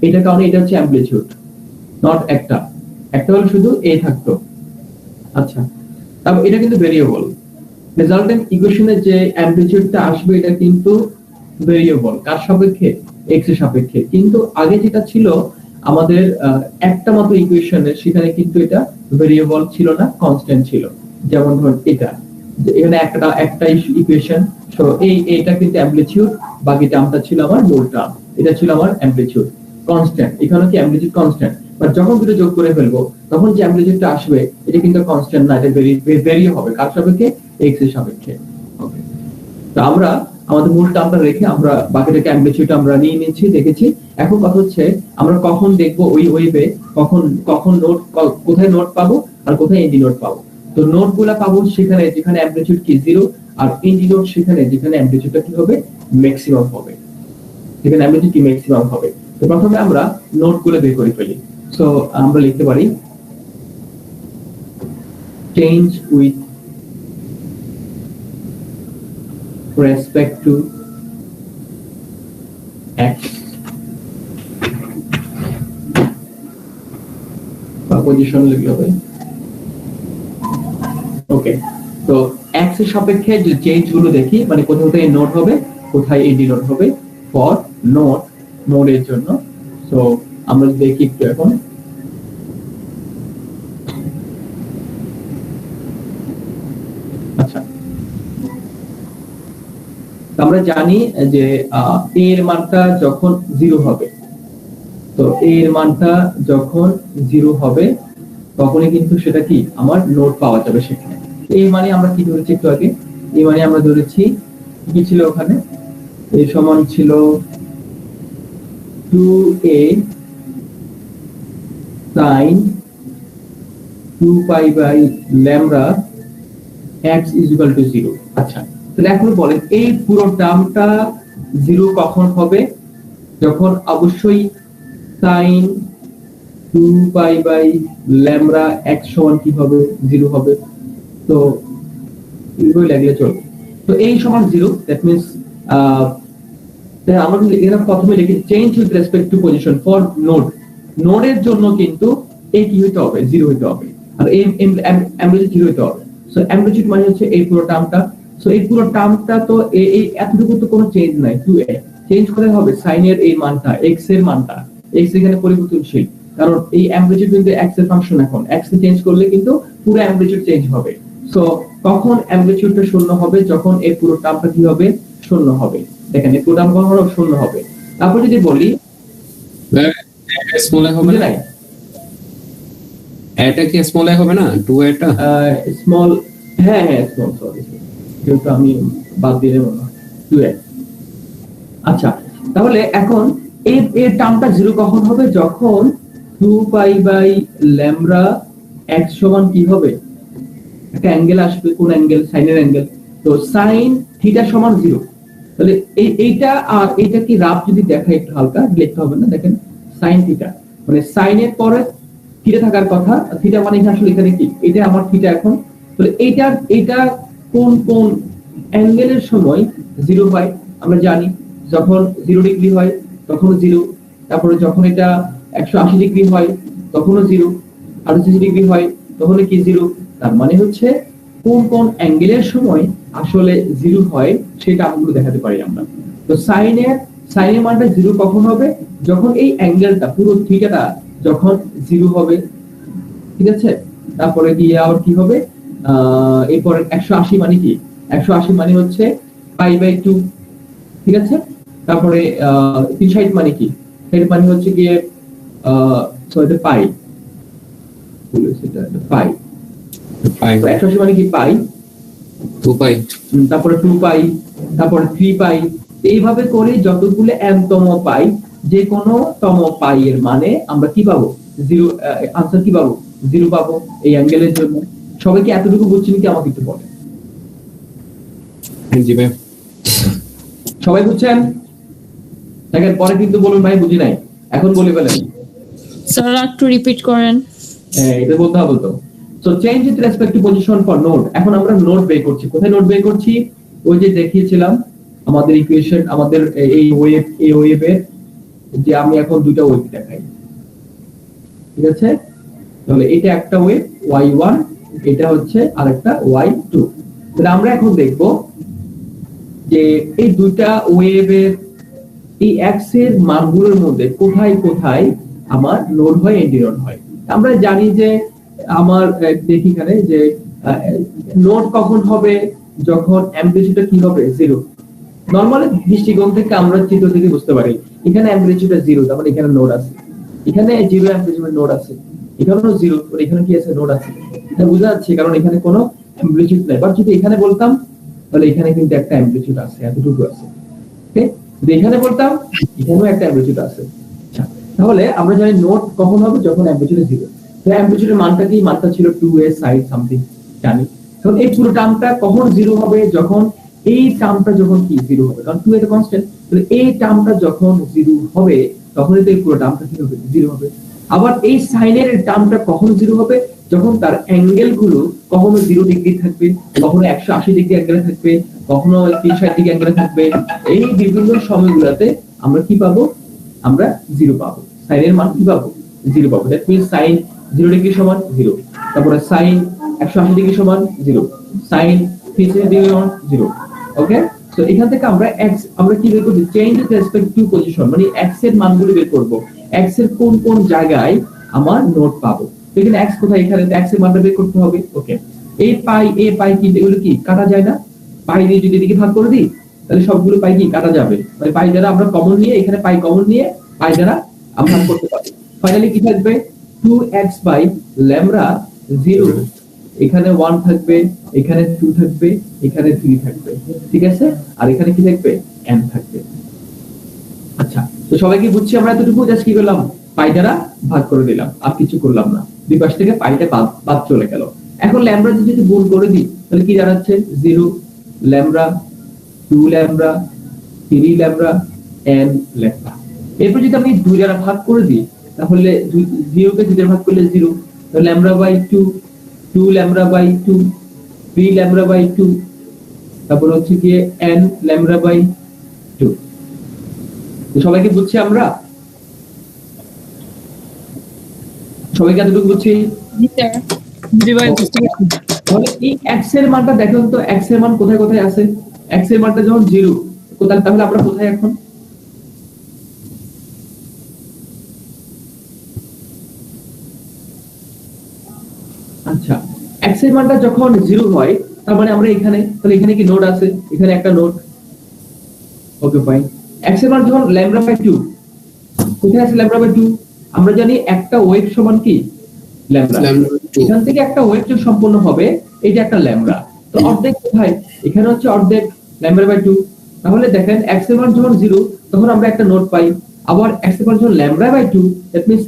এটা হচ্ছে অ্যামপ্লিটিউড, নট একটা হলো শুধু এ থাকতো। আচ্ছা, তারপর এটা কিন্তু ভেরিয়েবল। রেজাল্টেন্ট ইকুয়েশনে যে অ্যামপ্লিটিউডটা আসবে এটা কিন্তু ভেরিয়েবল। কার সাপেক্ষে? এক্স এর সাপেক্ষে। কিন্তু আগে যেটা ছিল আমাদের একটা মাত্র ইকুয়েশনে, সেখানে কিন্তু এটা ভেরিয়েবল ছিল না, কনস্ট্যান্ট ছিল। যেমন ধরুন এটা, এখানে একটা ইকুয়েশন, সো এইটা কিন্তু অ্যামপ্লিটিউড, বাকি টার্মটা ছিল আমার মূল টার্ম, এটা ছিল আমার অ্যামপ্লিটিউড কনস্ট্যান্ট। এখানে কি অ্যামপ্লিটিউড কনস্ট্যান্ট, বাট যখন দুটো যোগ করে ফেলবো তখন যে অ্যামপ্লিটিউডটা আসবে এটা কিন্তু কনস্ট্যান্ট না, এটা ভেরি হবে। কার সাপেক্ষে? এক্স এর সাপেক্ষে। ওকে, তো আমরা আমাদের মূল টার্মটা রেখে আমরা বাকিটাকে অ্যামপ্লিটিউড আমরা নিয়ে নিয়েছি, দেখেছি। এখন কথা হচ্ছে আমরা কখন দেখবো ওই ওয়েভে কখন নোট, কোথায় নোট পাবো আর কোথায় এন্ড নোট পাবো। তো নোট গুলা পাবো সেখানে যেখানে অ্যামপ্লিটিউড কি 0, আর এন্ড নোট সেখানে যেখানে অ্যামপ্লিটিউডটা কি হবে? ম্যাক্সিমাম হবে, যেখানে অ্যামপ্লিটিউড কি ম্যাক্সিমাম হবে। তো প্রথমে আমরা নোট গুলো বের করে ফেলি। সো আমরা লিখতে পারি change with respect to x, position লিখতে হবে। ওকে, তো x এর সাপেক্ষে যে চেঞ্জ গুলো দেখি, মানে কোথায় কোথায় নোট হবে, কোথায় এডি নোট হবে ফর নোডের জন্য। সো আমরা দেখি একটু এখন। আচ্ছা, আমরা জানি যে এর মানটা যখন 0 হবে, তো এর মানটা যখন 0 হবে তখনই কিন্তু সেটা কি আমার নোট পাওয়া যাবে সেখানে। এই মানে আমরা কি ধরেছি একটু আগে? এই মানে আমরা ধরেছি কি ছিল ওখানে? এই সমান ছিল 2a sin 2 pi by lambda x is equal to 0। আচ্ছা, তাহলে এখন বলেন এই পুরো টার্মটা 0 কখন হবে? যখন অবশ্যই sin 2 pi by lambda x সমান কি হবে? 0 হবে। তো এইভাবে লাগলে চলবে। তো এই সমান 0, দ্যাট মিন্স আমরা এখানে প্রথমে লিখি change with respect to position for নোডের জন্য কিন্তু এই কি হইতে হবে? 0 হইতে হবে, আর এই অ্যামপ্লিটিউড 0 হইতে হবে। সো অ্যামপ্লিটিউড মানে হচ্ছে এই পুরো টার্মটা। সো এই পুরো টার্মটা তো এই এতটুকু তো কোনো চেঞ্জ নাই। 2a চেঞ্জ করে হবে সাইনের এই মানটা, x এর মানটা। x এখানে পরিবর্তনশীল, কারণ এই অ্যামপ্লিটিউড কিন্তু x এর ফাংশন। এখন x কে চেঞ্জ করলে কিন্তু পুরো অ্যামপ্লিটিউড চেঞ্জ হবে। সো কখন অ্যামপ্লিটিউডটা 0 হবে? যখন এই পুরো টার্মটা কি হবে? 0 হবে। দেখেন এই পুরো টার্ম কখন হবে? 0 হবে। তারপর যদি বলি স্মল হবে না, এটা কি স্মল হবে না? 2 এটা স্মল, হ্যাঁ স্মল, সরি যেটা আমি বাদ দিয়ে দেব না, 2a। আচ্ছা, তাহলে এখন এই টার্মটা 0 কখন হবে? যখন 2 pi by lambda x সমান কি হবে? একটা অ্যাঙ্গেল আসবে, কোন অ্যাঙ্গেল? সাইনের অ্যাঙ্গেল। তো sin থিটা সমান 0। তাহলে এইটা আর এইটা কি রাফ যদি দেখাই একটু হালকা, লিখতে হবে না। দেখেন sin থিটা মানে সাইনের পরে থিটা থাকার কথা। থিটা মানে আসলে এখানে কি? এটা আমার থিটা এখন তাহলে এটা কোন কোন অ্যাঙ্গেলের সময় জিরো হয় আমরা জানি, যখন 0 ডিগ্রি হয় তখনও জিরো, তারপরে যখন এটা 180 ডিগ্রি হয় তখনও জিরো, 68 ডিগ্রি হয় তখন কি জিরো। তার মানে হচ্ছে কোন কোন অ্যাঙ্গেলের সময় আসলে জিরো হয় সেটা আমগুলো দেখাতে পারি আমরা। তো সাইনের মানটা জিরো কখন হবে, যখন এই অ্যাঙ্গেলটা পুরো থিটাটা যখন জিরো হবে, ঠিক আছে। তারপরে গিয়ে আবার কি হবে, এরপর 180 মানে কি, 180 মানে হচ্ছে π/2, ঠিক আছে। তারপরে 360 মানে কি, এর মানে হচ্ছে গিয়ে এটা পাই, পাই, পাই 180 মানে কি পাই, 2 পাই, তারপরে 2 পাই, তারপরে 3 পাই, এইভাবে করে যতগুলো m তম পাই, যে কোনো তম পাই এর মানে আমরা কি পাবো, জিরো, আনসার কি পাবো, জিরো পাবো এই অ্যাঙ্গেলের জন্য। সবাইকে এতটুকু বুঝছেন কি আমাকে একটু বলেন। জি ভাই। সবাই বুঝছেন? দেখেন পরে কিন্তু বলুন ভাই বুঝি নাই, এখন বলে ফেলেন। স্যার একটু রিপিট করেন। এটা বলতে হবে তো। So change with respect to position for node. এখন আমরা নোড বের করছি। কোথায় নোড বের করছি? ওই যে দেখিয়েছিলাম আমাদের ইকুয়েশন, আমাদের এই ওয়েভের যে আমি এখন দুটো ওয়েভ দেখাই, ঠিক আছে। তাহলে এটা একটা ওয়েভ y1, এটা হচ্ছে আরেকটা y2। তাহলে আমরা এখন দেখব যে এই দুইটা ওয়েভের এই এক্স এর মানগুলোর মধ্যে কোথায় কোথায় আমার নোড হয়, এন্টি নোড হয়। আমরা জানি যে আমার দেখি এখানে যে নোড কখন হবে, যখন অ্যাম্পলিটিউডটা কি হবে, জিরো। নরমালি দৃষ্টিকোণ থেকে আমরা চিত্র থেকে বুঝতে পারি এখানে অ্যাম্পলিটিউডটা জিরো, তার মানে এখানে নোড আছে, এখানে জিরো অ্যাম্পলিটিউড নোড আছে, এখানেও জিরো, আর এখানে কি আছে, নোড আছে। এটা বোঝা যাচ্ছে কারণ এখানে কোনো অ্যাম্পলিটিউড নাই। বাট যদি এখানে বলতাম তাহলে এখানে কিন্তু একটা অ্যাম্পলিটিউড আছে, এতটুকু আছে, ওকে। যদি এখানে বলতাম এখানেও একটা অ্যাম্পলিটিউড আছে। আচ্ছা, তাহলে আমরা জানি নোড কখন হবে, যখন অ্যাম্পলিটিউড জিরো। তো অ্যাম্পলিটিউডের মানটা কি, মানটা ছিল 2a সাইড সামথিং জানি। তখন এই পুরো টার্মটা কখন জিরো হবে, যখন এই টার্মটা যখন কি জিরো হবে, কারণ 2a তো কনস্ট্যান্ট। তাহলে এই টার্মটা যখন জিরো হবে তখনই তো এই পুরো টার্মটা কি হবে, জিরো হবে। আবার এই সাইনের টার্মটা কখন জিরো হবে, যখন তার অ্যাঙ্গেল গুলো কখনো 0 ডিগ্রি থাকবে, কখনো 180 ডিগ্রি অ্যাঙ্গেলে থাকবে, কখনো 360 ডিগ্রি অ্যাঙ্গেলে থাকবে। এই বিভিন্ন সময়গুলোতে আমরা কি পাবো, আমরা জিরো পাবো, সাইনের মান কি পাবো, জিরো পাবো। দ্যাট মিন্স সাইন 0 ডিগ্রি সমান জিরো, তারপরে সাইন 180 ডিগ্রি সমান জিরো, সাইন 360 ডিগ্রি সমান জিরো, ওকে। তো এখান থেকে আমরা x আমরা কি বের করব, change with respect to position, মানে x এর মানগুলো বের করব, x এর কোন কোন জায়গায় আমার নোড পাবো। তো এখানে x কোথায়, এখানে x এর মানটা বের করতে হবে, ওকে। এই পাই কি, এগুলো কি কাটা যায় না, পাই দিয়ে যদি এদিকে ভাগ করে দিই তাহলে সবগুলো পাই কি কাটা যাবে, মানে পাই দ্বারা আমরা কমন নিয়ে, এখানে পাই কমন নিয়ে পাই দ্বারা আমরা ভাগ করতে পারি। ফাইনালি কি থাকবে, 2x বাই ল্যামডা 0, এখানে 1 থাকবে, এখানে 2 থাকবে, এখানে 3 থাকবে, ঠিক আছে। আর এখানে কি থাকবে, n থাকবে। আচ্ছা, তো সবাই কি বুঝছি আমরা এতটুকু, জাস্ট কি করলাম, পাই দ্বারা ভাগ করে দিলাম, আর কিছু করলাম না, দুই পাশ থেকে পাইটা বাদ চলে গেল। এখন ল্যামডা যদি গুণ করে দিই তাহলে কি দাঁড়াচ্ছে, 0 lambda, 2 lambda, 3 lambda, n lambda. এরপর যদি আমি 2 দ্বারা ভাগ করে দিই তাহলে 0 কে 2 দ্বারা ভাগ করলে 0, তো lambda by 2, 2 lambda by 2, 3 lambda by 2, তারপর হচ্ছে গিয়ে n ল্যামডা বাই 2। তো সবাইকে বুঝছি আমরা, সবাইকে এতটুকু বুঝছি। জি ভাই, বুঝতে পারছি। তাহলে এই x এর মানটা দেখুন তো, x এর মান কোথায় কোথায় আছে, x এর মানটা যখন 0 কোথায়, তাহলে আমরা কোথায় এখন, আচ্ছা x এর মানটা যখন 0 হয় তার মানে আমরা এখানে, তাহলে এখানে কি নোড আছে, এখানে একটা নোড, ওকে ফাইন। x এর মান যখন ল্যামডা বাই 2, কোথায় আছে ল্যামডা বাই 2, আমরা জানি একটা ওয়েভ সমান কি ল্যামডা, এখান থেকে একটা ওয়েভ যে সম্পূর্ণ হবে এটা একটা ল্যামডা। তো অর্ধেক কোথায়, এখানে হচ্ছে অর্ধেক ল্যামডা বাই 2। তাহলে দেখেন x এর মান যখন 0 তখন আমরা একটা নোড পাই, আবার x এর মান যখন ল্যামডা বাই 2, দ্যাট মিন্স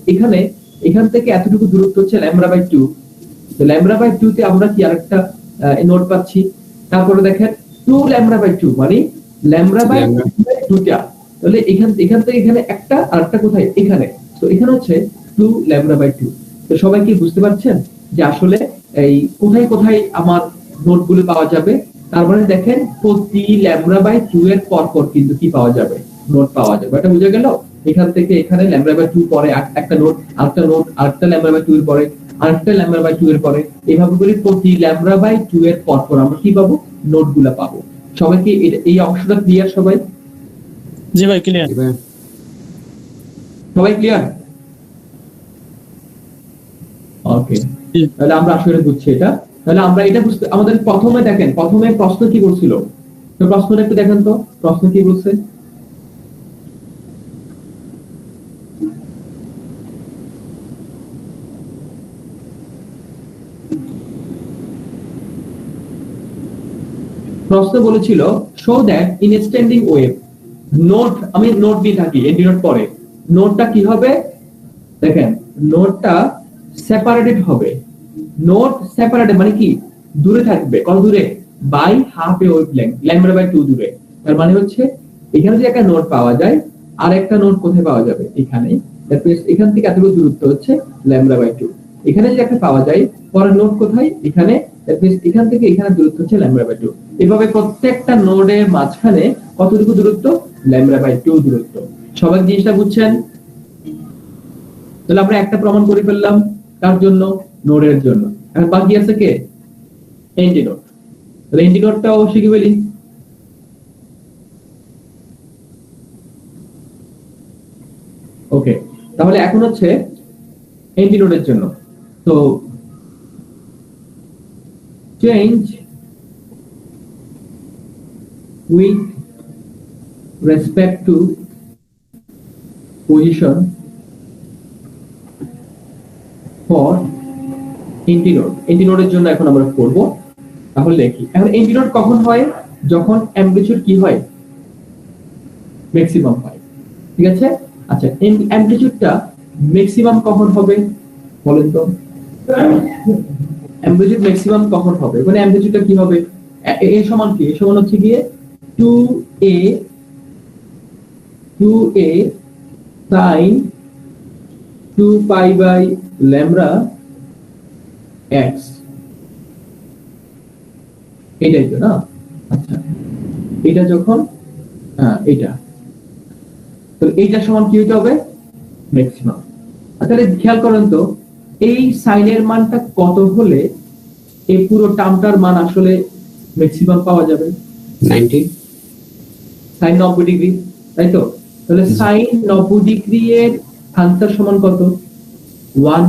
এখান থেকে এতটুকু দূরত্ব হচ্ছে ল্যামডা বাই 2। তো ল্যামডা বাই 2 তে আমরা কি আরেকটা নোড পাচ্ছি। তারপরে দেখেন 2 ল্যামডা বাই 2 মানে ল্যামডা বাই 2টা, তাহলে এখান থেকে এখানে একটা, আরেকটা কোথায়, এখানে। তো এখানে হচ্ছে 2 ল্যামডা বাই 2। তো সবাই কি বুঝতে পারছেন যে আসলে এই কোথায় কোথায় আমার নোটগুলো পাওয়া যাবে, তার মানে দেখেন প্রতি ল্যামডা বাই 2 এর পর পর কিন্তু কি পাওয়া যাবে, নোট পাওয়া যাবে। এটা বুঝে গেল? এখান থেকে এখানে ল্যামডা বাই 2 পরে একটা নোট, আরেকটা ল্যামডা বাই 2 এর পরে আরেকটা ল্যামডা বাই 2 এর পরে, এইভাবে করে প্রতি ল্যামডা বাই 2 এর পর পর আমরা কি পাবো, নোটগুলো পাবো। সবাই কি এই অংশটা ক্লিয়ার? সবাই জি ভাই ক্লিয়ার। সবাই ক্লিয়ার? ওকে, তাহলে আমরা আসলে বুঝছি এটা। তাহলে আমরা এটা বুঝতে, আমাদের প্রথমে দেখেন, প্রথমে প্রশ্ন কি করছিল, তো প্রশ্নটা একটু দেখেন তো, প্রশ্ন কি বলছে? প্রশ্ন বলেছিল show that in standing wave note, আমি নোট দিয়ে থাকি এন্টি নোট পরে, নোটটা কি হবে দেখেন, নোটটা সেপারেটেড হবে। নোট সেপারেটেড মানে কি, দূরে থাকবে, কত দূরে, by half a wavelength, lambda by 2 দূরে। তার মানে হচ্ছে এখানে যে একটা নোট পাওয়া যায়, আর একটা নোট কোথায় পাওয়া যাবে, এখানে। এখান থেকে এতটুকু দূরত্ব হচ্ছে ল্যামডা বাই 2। এখানে যে একটা পাওয়া যায়, পরের নোট কোথায়, এখানে। এখান থেকে এখানে দূরত্ব হচ্ছে ল্যামডা বাই 2। এভাবে প্রত্যেকটা নোডের মাঝখানে কতটুকু দূরত্ব, ল্যামডা বাই 2 দূরত্ব। সবাই জিনিসটা বুঝছেন? তাহলে আমরা একটা প্রমাণ করে ফেললাম, তার জন্য, নোডের জন্য। এখন বাকি আছে কে, এন্টি নোড। তাহলে এন্টি নোডটা অবশ্যই কি বলি, ওকে। তাহলে এখন হচ্ছে এন্টি নোডের জন্য, তো change with respect to position for এন্টিনোড। এন্টিনোডের জন্য এখন আমরা করব, তাহলে দেখি এখন এন্টিনোড কখন হয়, যখন অ্যামপ্লিটিউড কি হয়, ম্যাক্সিমাম হয়। ঠিক আছে, আচ্ছা অ্যামপ্লিটিউডটা ম্যাক্সিমাম কখন হবে বলেন তো, অ্যামপ্লিটিউড ম্যাক্সিমাম কখন হবে, মানে অ্যামপ্লিটিউডটা কি হবে, এ সমান কি, এ সমান হচ্ছে গিয়ে 2a sin 2 pi by lambda x, এটাই তো না? আচ্ছা এটা যখন, হ্যাঁ এটা, তো এইটা সমান কি হতে হবে, ম্যাক্সিমাম। তাহলে খেয়াল করেন তো, এই সাইনের মানটা কত হলে এই পুরো টার্মটার মান আসলে ম্যাক্সিমাম পাওয়া যাবে, 90 সাইন 90 ডিগ্রি, তাই তো? তাহলে সাইন 90 ডিগ্রি এর আনসার সমান কত, 1।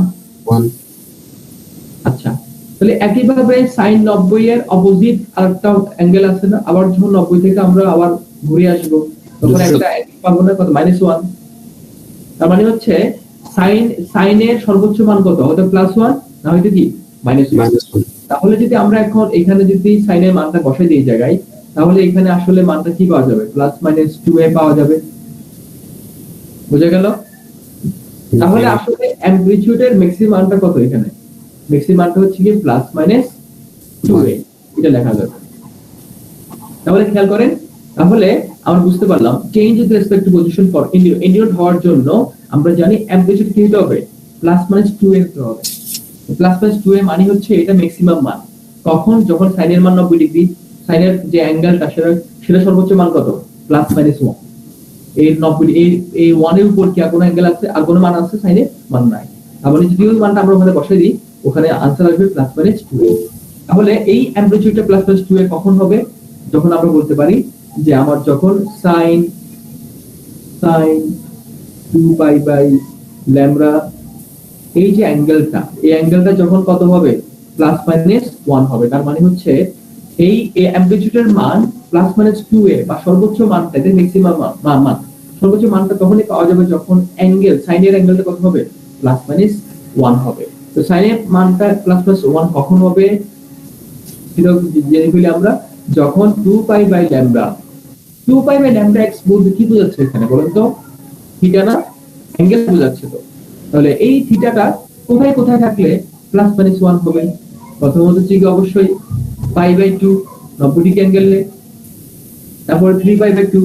আচ্ছা তাহলে একইভাবে সাইন 90 এর অপোজিট আরেকটা অ্যাঙ্গেল আছে না, আবার যখন 90 থেকে আমরা আবার ঘুরে আসব তখন একটা অ্যাঙ্গেল পাবো না, কত, -1। তার মানে হচ্ছে সাইনের সর্বোচ্চ মান কত, হয়তো +1 না হয়তো কি -1। তাহলে যদি আমরা এখন এখানে যদি সাইনের মানটা বসাই দিই জায়গায়, তাহলে এখানে আসলে মানটা কি পাওয়া যাবে, +-2a পাওয়া যাবে। বুঝা গেল? তাহলে আসলে অ্যামপ্লিটিউডের ম্যাক্সিমাম মানটা কত, এখানে ম্যাক্সিমাম মানটা হচ্ছে কি +-2a, এটা লেখা যাবে। তাহলে খেয়াল করেন, তাহলে আমরা বুঝতে পারলাম change with respect to position for antinode হওয়ার জন্য আমরা জানি অ্যামপ্লিটিউড কি হতে হবে, +-2a হতে হবে। +-2a মানে হচ্ছে এটা ম্যাক্সিমাম মান কখন, যখন সাইনের মান 90 ডিগ্রি, সাইনের যে অ্যাঙ্গেলটা সেটা সর্বোচ্চ মান কত, +-1। এই 90 এই 1 এর উপর কি আর কোনো অ্যাঙ্গেল আছে, আর কোনো মান আছে, সাইনে মান নাই। তাহলে যদি ওই মানটা আমরা ওখানে বসাই দিই, ওখানে आंसर আসবে +-2a। তাহলে এই অ্যামপ্লিটিউডটা +-2a কখন হবে, যখন আমরা বলতে পারি যে আমার যখন sin 2 pi by lambda, এই যে অ্যাঙ্গেলটা, এই অ্যাঙ্গেলটা যখন কত হবে, +-1 হবে। তার মানে হচ্ছে এই অ্যামপ্লিটিউডের মান +-2a বা সর্বোচ্চ মানটা, এটা ম্যাক্সিমাম মান, সর্বোচ্চ মানটা তখনই পাওয়া যাবে যখন অ্যাঙ্গেল, সাইনের অ্যাঙ্গেলটা কত হবে, +-1 হবে। তো সাইনের মানটা +-1 কখন হবে, সেটা জেনে ফেলি আমরা, যখন 2 pi by lambda x বলতে কি বোঝাচ্ছে এখানে বলেন তো, থিটা না, অ্যাঙ্গেল বোঝাচ্ছে। তো তাহলে এই থিটাটা কোথায় কোথায় থাকলে +-1 হবে, প্রথমত হচ্ছে কি অবশ্যই π/2 90 ডিগ্রি অ্যাঙ্গেলে, তারপর 3π/2,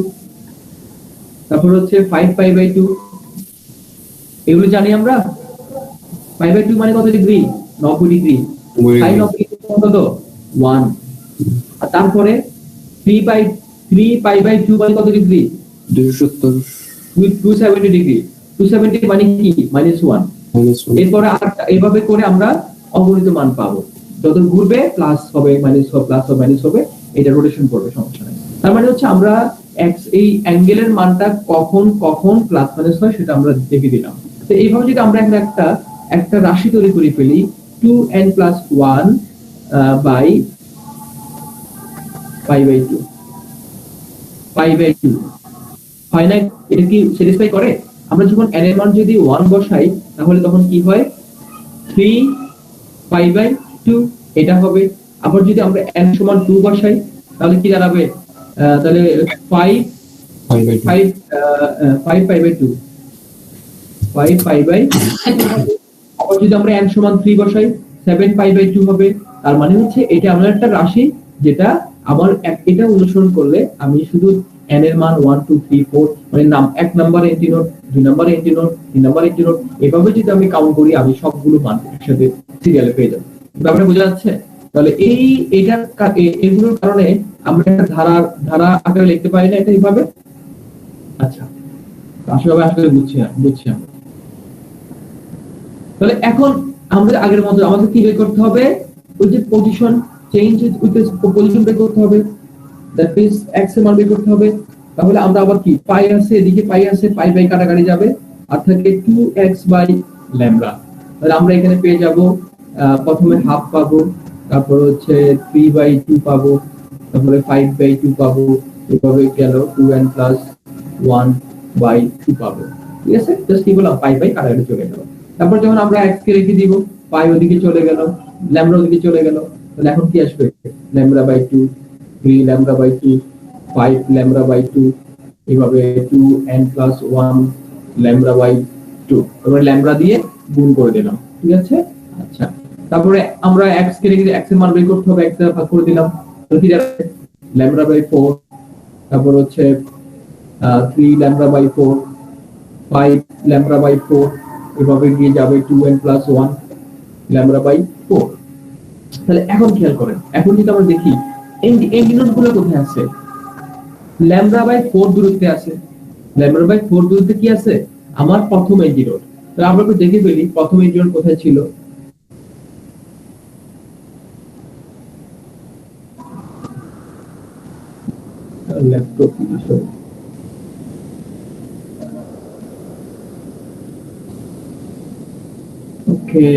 তারপর হচ্ছে 5π/2, এগুলো জানি আমরা। π/2 মানে কত ডিগ্রি, 90 ডিগ্রি। সাইন অফ কত 1 আর তারপরে 3 পাই বাই 2 মানে কত ডিগ্রি 270 270 ডিগ্রি 270 মানে কি -1 এরপরে আর এইভাবে করে আমরা অগণিত মান পাবো যত ঘুরবে প্লাস হবে মাইনাস হবে প্লাস হবে মাইনাস হবে এটা রোটেশন করবে সমস্যা নাই তার মানে হচ্ছে আমরা x এই অ্যাঙ্গেলের মানটা কখন কখন প্লাস মাইনাস হয় সেটা আমরা দেখে দিলাম তো এইভাবে যদি আমরা একটা রাশি তৈরি করে ফেলি 2n + 1 বাই পাই বাই 2 হয় না এটা কি স্যাটিসফাই করে আমরা যখন n এর মান যদি 1 বসাই তাহলে তখন কি হয় 3 পাই বাই 2 এটা হবে আবার যদি আমরা n সমান 2 বসাই তাহলে কি দাঁড়াবে তাহলে 5 পাই বাই 2 5 পাই বাই আবার যদি আমরা n সমান 3 বসাই 7 পাই বাই 2 হবে তার মানে হচ্ছে এটা এমন একটা রাশি যেটা আমার এটা অনুসরণ করলে আমি শুধু n এর মান 1 2 3 4 মানে নাম এক নাম্বার এন্ট্রি নোট দুই নাম্বার এন্ট্রি নোট তিন নাম্বার এন্ট্রি নোট এভাবে যদি আমি কাউন্ট করি আমি সবগুলো মান একসাথে সিরিয়ালে পেয়ে যাব ব্যাপারটা বোঝা যাচ্ছে তাহলে এগুলোর কারণে আমরা একটা ধারা আকারে লিখতে পারি না এটা এইভাবে আচ্ছা আসলে বুঝছি আমরা তাহলে এখন আমরা আগের মতো আমাদের কি বের করতে হবে ওই যে পজিশন চেঞ্জ উইথ পজিশন বের করতে হবে দ্যাট মিন্স x এর মান বের করতে হবে তাহলে আমরা আবার কি পাই আছে এদিকে পাই আছে পাই বাই কাটাকাটি যাবে আর থাকে 2x বাই ল্যামডা তাহলে আমরা এখানে পেয়ে যাব প্রথমে হাফ পাবো তারপর হচ্ছে 3 বাই 2 পাবো তারপরে 5 বাই 2 পাবো এভাবে গেল 2n + 1 বাই 2 পাবো ঠিক আছে জাস্ট কি বললাম পাই বাই কাটাকাটি চলে গেল তারপর যখন আমরা x কে রেখে দিব পাই ওদিকে চলে গেল ল্যামডা ওদিকে চলে গেল তাহলে এখন কি আসবে lambda by 2 3 lambda by 2 5 lambda by 2 এইভাবে 2n + 1 ল্যামডা বাই 2 তারপর ল্যামডা দিয়ে গুণ করে দিলাম ঠিক আছে আচ্ছা তারপরে আমরা x কে রেখে x এর মান বের করতে হবে x দ্বারা ভাগ করে দিলাম তো কি যাবে ল্যামডা বাই 4 তারপর হচ্ছে 3 ল্যামডা বাই 4 5 ল্যামডা বাই 4 এভাবে গিয়ে যাবে 2n + 1 ল্যামডা বাই 4 তাহলে এখন খেয়াল করেন এখন যদি আমরা দেখি এই নোটগুলো কোথায় আছে ল্যামডা বাই 4 দূরত্বে আছে ল্যামডা বাই 4 দূরত্বে কি আছে আমার প্রথম এনজি নোট তাহলে আমরা একটু দেখে ফেলি প্রথম এনজি নোট কোথায় ছিল ল্যাপটপ ওকে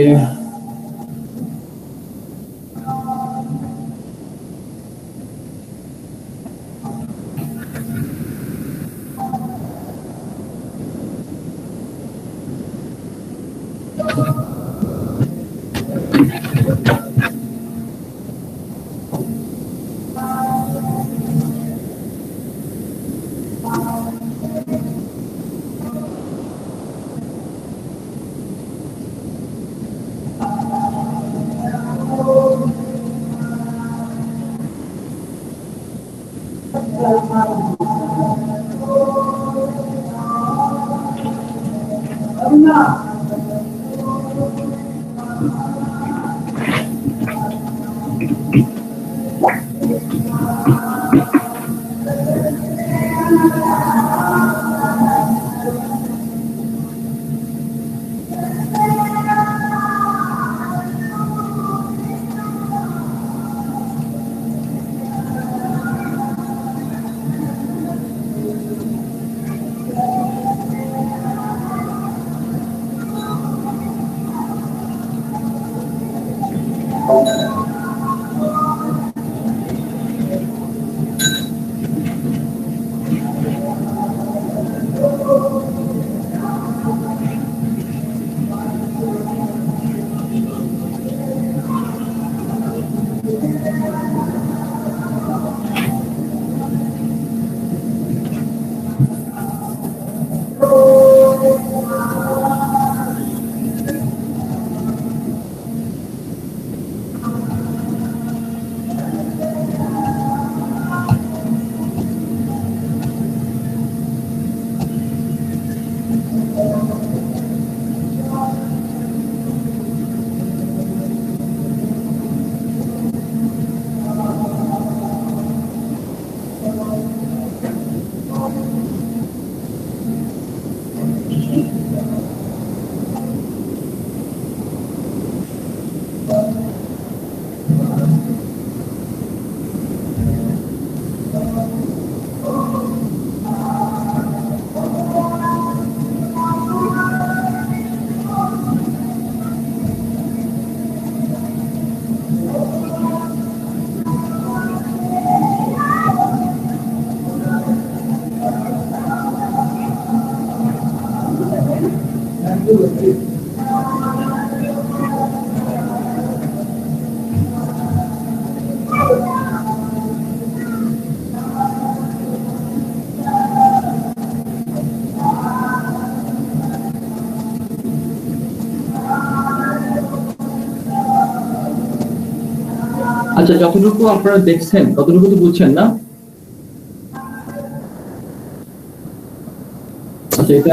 যতটুকু আপনারা দেখছেন ততটুকু তো বুঝছেন না? আচ্ছা, এটা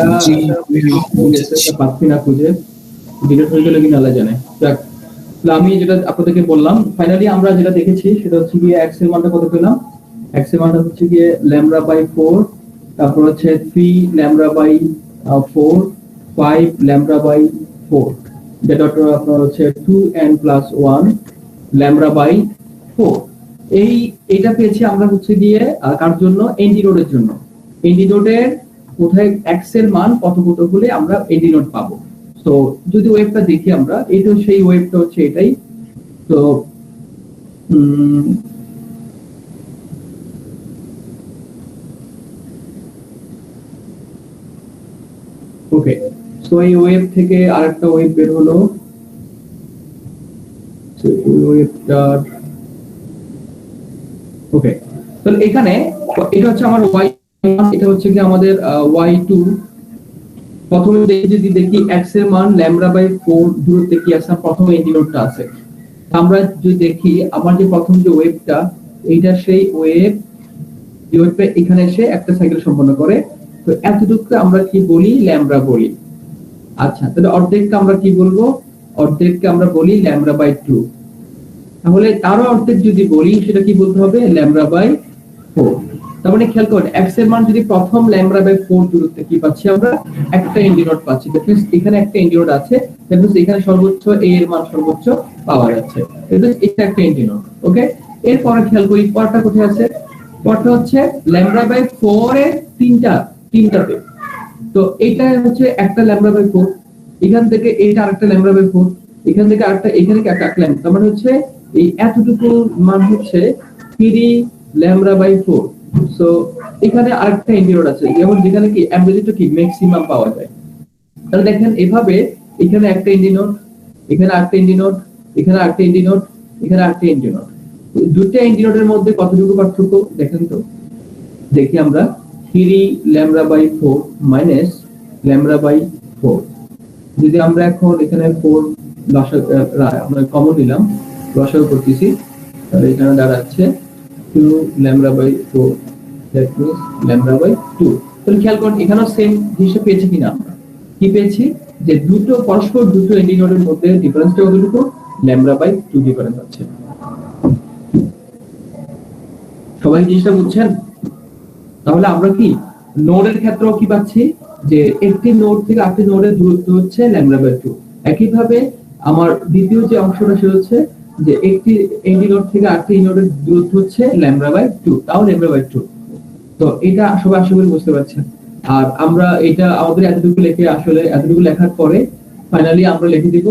পাচ্ছি না খুঁজে, ডিলিট হয়ে গেলে কিনা আল্লাহ জানে। যাক, তাহলে আমি যেটা আপনাদেরকে বললাম, ফাইনালি আমরা যেটা দেখেছি সেটা হচ্ছে গিয়ে x এর মানটা কত পেলাম? x এর মানটা হচ্ছে গিয়ে λ/4, তারপর হচ্ছে 3 λ/4, 5 λ/4, যেটা আপনার হচ্ছে 2n+1 λ/4। এইটা পেয়েছি আমরা হচ্ছে গিয়ে কার জন্য? এন্ডি নোডের জন্য। এন্ডি নোডের কোথায় x এর মান কত কত হলে আমরা এন্ডি নোড পাবো। তো যদি ওয়েবটা দেখি আমরা, এটা সেই ওয়েবটা হচ্ছে এটাই। তো ওকে, সো এই ওয়েব থেকে আরেকটা ওয়েব বের হলো। ওয়েবটার ওকে, তাহলে এখানে এটা হচ্ছে আমার y, এটা হচ্ছে কি আমাদের y2। প্রথমে যদি দেখি x এর মান λ/4 দূরত্বে কি আছে, প্রথম এন্ডি নোডটা আছে। আমরা যদি দেখি আমার যে প্রথম যে ওয়েবটা, এইটা সেই ওয়েব, যে ওয়েবটা এখানে এসে একটা সাইকেল সম্পন্ন করে। তো এতটুকু আমরা কি বলি? ল্যামডা বলি। আচ্ছা, তাহলে অর্ধেকটা আমরা কি বলবো? অর্ধেককে আমরা বলি λ/2। তাহলে তারও অর্ধেক যদি বলি সেটা কি বলতে হবে? λ/4। তার মানে খেয়াল করুন, x এর মান যদি প্রথম λ/4 দূরত্বে কি পাচ্ছি আমরা? একটা এন্ডি নোড পাচ্ছি। দ্যাট মিন্স এখানে একটা এন্ডি নোড আছে, দ্যাট মিন্স এখানে সর্বোচ্চ a এর মান সর্বোচ্চ পাওয়া যাচ্ছে। এটা একটা এন্ডি নোড। ওকে, এরপর খেয়াল করি পরটা কোথায় আছে। পরটা হচ্ছে λ/4 এর তিনটাতে। তো এটা হচ্ছে একটা λ/4, এখান থেকে এটা আরেকটা λ/4, এখান থেকে আরেকটা, এখানে একটা λ। তার মানে হচ্ছে এই এতটুকু মান হচ্ছে 3 λ/4। সো এখানে আরেকটা এন্ডি নোড আছে, যেমন যেখানে কি অ্যাম্পলিটিউড কি ম্যাক্সিমাম পাওয়া যায়। তাহলে দেখেন এভাবে এখানে একটা এন্ডি নোড, এখানে আরেকটা এন্ডি নোড, এখানে আরেকটা এন্ডি নোড, এখানে আরেকটা এন্ডি নোড। দুটো এন্ডি নোডের মধ্যে কতটুকু পার্থক্য দেখেন তো। দেখি আমরা 3 λ/4 মাইনাস λ/4। যদি আমরা এখন এখানে 4 আমরা কমন নিলাম, লসাগু করতেছি, তাহলে এখানে দাঁড়াচ্ছে 2 λ/4, দ্যাট মিন্স λ/2। তাহলে খেয়াল করুন এখানেও সেম জিনিসটা পেয়েছি কিনা আমরা। কি পেয়েছি? যে দুটো পরস্পর দুটো এন্ডি নোডের মধ্যে ডিফারেন্সটা কতটুকু? λ/2 ডিফারেন্স আছে। সবাই জিনিসটা বুঝছেন? তাহলে আমরা কি নোডের ক্ষেত্রেও কি পাচ্ছি? যে একটি নোড থেকে আরেকটি নোডের দূরত্ব হচ্ছে λ/2। একইভাবে আমার দ্বিতীয় যে অংশটা সেটা হচ্ছে যে একটি এন্ডি নোড থেকে আরেকটি নোডের দূরত্ব হচ্ছে λ/2, তাও λ/2। তো এটা সবাই আশা করি বুঝতে পারছেন। আর আমরা এটা আমাদের এতটুকু লিখে, আসলে এতটুকু লেখার পরে ফাইনালি আমরা লিখে দিব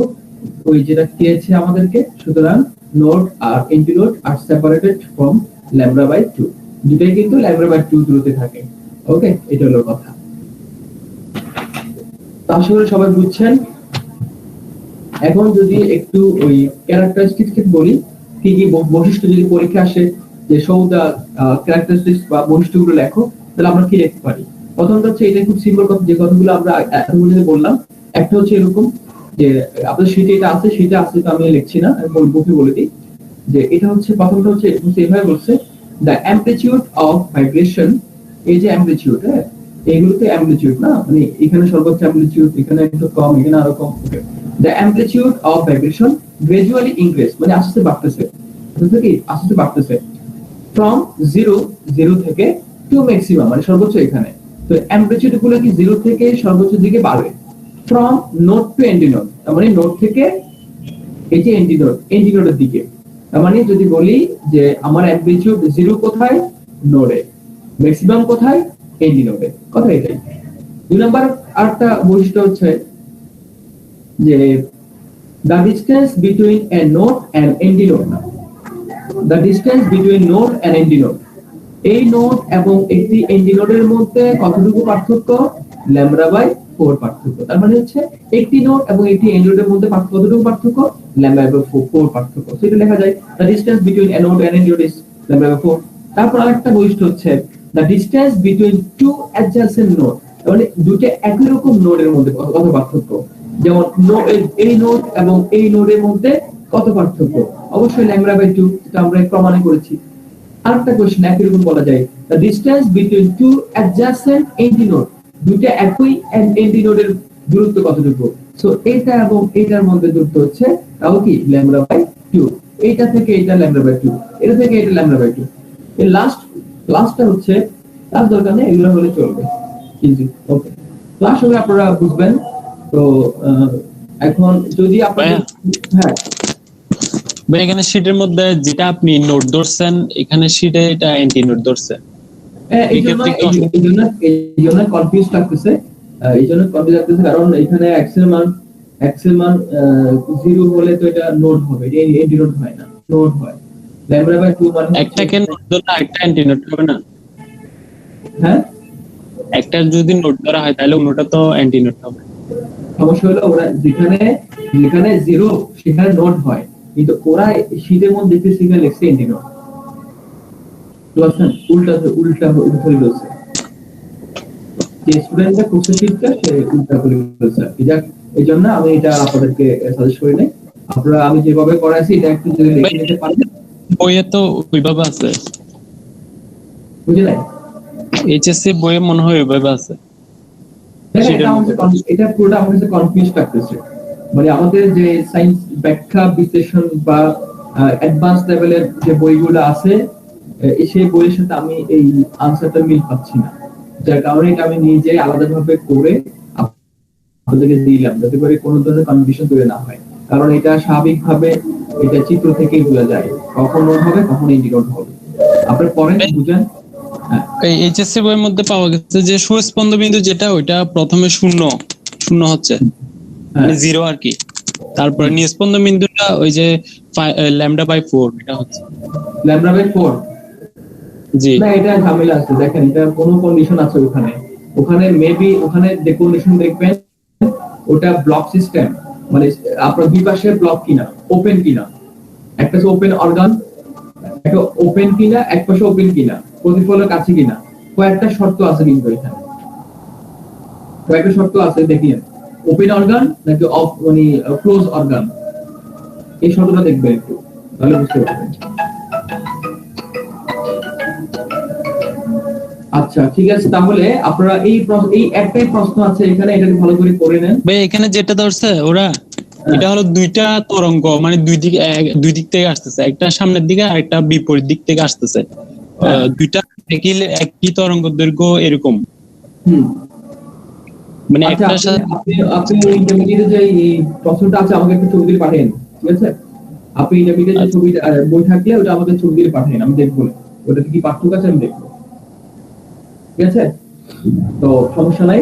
ওই যেটা দিয়েছে আমাদেরকে। সুতরাং নোড আর antinode are separated from λ/2, দুটাই কিন্তু λ/2 দূরত্বে থাকে। ওকে, এটা হলো কথা। আশা করি সবাই বুঝছেন। এখন যদি একটু ওই ক্যারেক্টারিস্টিক্স বলি, কি কি বৈশিষ্ট্য যদি পরীক্ষা আসে যে শো দা ক্যারেক্টারিস্টিক্স বা বৈশিষ্ট্যগুলো লেখো, তাহলে আমরা কি লিখতে পারি? প্রথমটা হচ্ছে এটা খুব সিম্পল কথা, যে কথাগুলো আমরা এতগুলো বললাম। একটা হচ্ছে এরকম যে আপনাদের শীটে এটা আছে, সেটা আছে, তো আমি লিখছি না, আমি বুকে বলে দিই যে এটা হচ্ছে প্রথমটা হচ্ছে এভাবে বলছে, দ্য অ্যামপ্লিটিউড অফ ভাইব্রেশন। এই যে অ্যামপ্লিটিউড, হ্যাঁ, এগুলোতে অ্যামপ্লিটিউড না, মানে এখানে সর্বোচ্চ অ্যামপ্লিটিউড, এখানে একটু কম, এখানে আরো কম। The amplitude of vibration gradually increase, মানে আস্তে বাড়তেছে, বুঝলে কি? আস্তে বাড়তেছে from 0 থেকে to maximum, মানে সর্বোচ্চ এখানে। তো অ্যামপ্লিটিউড গুলো কি 0 থেকে সর্বোচ্চ দিকে বাড়ে, from node to end node, তার মানে নোড থেকে এই যে এন্ড নোডের দিকে। তার মানে যদি বলি যে আমার অ্যামপ্লিটিউড 0 কোথায়? নোডে। ম্যাক্সিমাম কোথায়? এন্ড নোডে। কথা এটাই। দুই নাম্বার আরেকটা বৈশিষ্ট্য হচ্ছে যে the distance between a node and end node, the distance between node and end node, এই নোড এবং একটি end নোডের মধ্যে কতটুকু পার্থক্য? λ/4 পার্থক্য। তার মানে হচ্ছে একটি নোড এবং একটি end নোডের মধ্যে কতটুকু পার্থক্য? λ/4 পার্থক্য। সেটা লেখা যায় the distance between a node and end node is λ/4। তারপর আরেকটা বৈশিষ্ট্য হচ্ছে the distance between two adjacent node, মানে দুটো একই রকম নোডের মধ্যে কত পার্থক্য। যেমন এই নোড এবং এই নোডের মধ্যে কত পার্থক্য? অবশ্যই ল্যামডা বাই 2, এটা আমরা প্রমাণে করেছি। আরেকটা কোশ্চেন একই রকম বলা যায়, the distance between two adjacent NT node, দুইটা একই NT নোডের দূরত্ব কতটুকু? সো এটা এবং এটার মধ্যে দূরত্ব হচ্ছে তাও কি ল্যামডা বাই 2। এইটা থেকে এটা ল্যামডা বাই 2, এটা থেকে এটা ল্যামডা বাই 2। এই লাস্টটা হচ্ছে তার দরকার নেই, এগুলো হলে চলবে, ইজি। ওকে, তো আসলে আপনারা বুঝবেন। তো এখন যদি আপনারা হ্যাঁ ভাই এখানে শীটের মধ্যে যেটা আপনি নোট ধরছেন, এখানে শীটে এটা অ্যান্টি নোট ধরছে। এই জন্য কনফিউজ লাগতেছে, কারণ এখানে এক্সেল মান 0 হলে তো এটা নোড হবে, এটা এন্টি নোড হয় না, নোড হয়। ল্যামডা বাই 2 মানে একটাকে নোট ধরলে আরেকটা অ্যান্টি নোট হবে না? হ্যাঁ, একটা যদি নোট ধরা হয় তাহলে অন্যটা তো অ্যান্টি নোট হবে। সমস্যা হলো ওরা যেখানে 0 সেখানে নোড হয়, কিন্তু ওরা শীটের মধ্যে সিগন্যাল লিখছে এন্টি নোড। উল্টা করে বলছে যে স্টুডেন্টটা প্রসেসিভটা সে উল্টা করে বলছে। এই জন্য আমি এটা আপনাদেরকে সাজেস্ট করি নাই। আপনারা আমি যেভাবে করাইছি এটা একটু যদি লিখে নিতে পারেন। বইয়ে তো ওইভাবে আছে, বুঝলেন? এইচএসসি বইয়ে মনে হয় ওইভাবে আছে। এটা পুরোটা আমার কাছে কনফিউজ লাগতেছে। মানে আমাদের যে সায়েন্স ব্যাখ্যা বিশ্লেষণ বা অ্যাডভান্স লেভেলের যে বইগুলো আছে, সেই বইয়ের সাথে আমি এই আনসারটা মিল পাচ্ছি না, যার কারণে এটা আমি নিজে আলাদাভাবে করে আপনাদেরকে দিলাম, যাতে করে কোনো ধরনের কনফিউশন তৈরি না হয়। কারণ এটা স্বাভাবিকভাবে এটা চিত্র থেকেই বোঝা যায়, কখন নোট হবে কখন ইন্ডিকেট হবে। আপনি পড়েন, বুঝেন। এই এইচএসসি বইয়ের মধ্যে পাওয়া গেছে যে সুস্পন্দ বিন্দু যেটা, ওইটা প্রথমে শূন্য হচ্ছে, মানে 0 আর কি। তারপরে নিস্পন্দ বিন্দুটা ওই যে ল্যামডা বাই 4 এটা হচ্ছে ল্যামডা বাই 4। জি না, এটা ঝামেলা আছে। দেখেন, এটা কোনো কন্ডিশন আছে ওখানে মেবি ওখানে যে কন্ডিশন দেখবেন ওটা ব্লক সিস্টেম, মানে আপনার দুই পাশে ব্লক কিনা, ওপেন কিনা, একটা ওপেন অর্গান, একটা ওপেন কিনা, এক পাশে ওপেন কিনা, প্রতিফলনের কাছে কিনা, কয়েকটা শর্ত আছে। কিন্তু এখানে কয়েকটা শর্ত আছে, দেখিয়ে ওপেন অর্গান নাকি অফ মানে ক্লোজ অর্গান, এই শর্তটা দেখবেন একটু, তাহলে বুঝতে পারবেন। আচ্ছা, ঠিক আছে, তাহলে আপনারা এই একটাই প্রশ্ন আছে এখানে, এটা ভালো করে পড়ে নেন। ভাই এখানে যেটা ধরছে ওরা, এটা হলো দুইটা তরঙ্গ, মানে দুই দিক থেকে আসতেছে, একটা সামনের দিকে আর একটা বিপরীত দিক থেকে আসতেছে। দুইটা একই তরঙ্গ দৈর্ঘ্য এরকম, মানে আচ্ছা, একটা সাথে আপনি ইন্টারমিডিয়েটে যে এই প্রশ্নটা আছে আমাকে একটা ছবি দিয়ে পাঠান, ঠিক আছে? আপনি ইন্টারমিডিয়েট যে ছবি বই থাকলে ওটা আমাকে ছবি দিয়ে পাঠান, আমি দেখবো ওটা কি পার্থক্য আছে, আমি দেখবো, ঠিক আছে? তো সমস্যা নাই,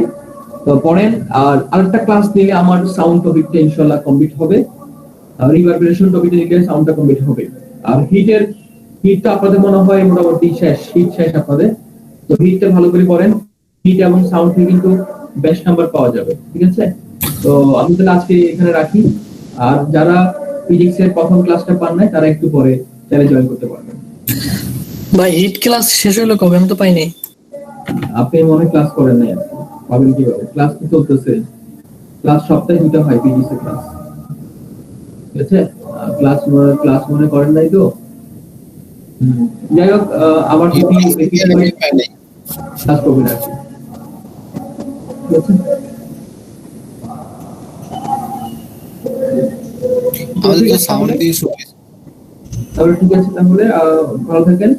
তো পড়েন। আর আরেকটা ক্লাস নিলে আমার সাউন্ড টপিকটা ইনশাআল্লাহ কমপ্লিট হবে, আর রিভারবেরেশন টপিকটা নিলে সাউন্ডটা কমপ্লিট হবে। আর হিটটা আপনাদের মনে হয় মোটামুটি হিট শেষ আপনাদের। তো হিটটা ভালো করে পড়েন, হিট এবং সাউন্ড থেকে কিন্তু বেস্ট নাম্বার পাওয়া যাবে, ঠিক আছে? তো আমি তাহলে আজকে এখানে রাখি। আর যারা ফিজিক্স এর প্রথম ক্লাসটা পান নাই তারা একটু পরে তাহলে জয়েন করতে পারবেন। ভাই হিট ক্লাস শেষ হলো কবে? আমি তো পাই নাই। আপনি মনে ক্লাস করেন নাই, পাবেন কিভাবে? ক্লাস তো চলতেছে, ক্লাস সপ্তাহে দিতে হয় ফিজিক্স এর ক্লাস, ঠিক আছে? ক্লাস মনে করেন নাই তো। যাই হোক, আবার ক্লাস করবেন আর কি, ঠিক আছে? আমাদের তো সাউন্ড দিয়ে শুরু হয়েছে। তাহলে ঠিক আছে, তাহলে ভালো থাকেন,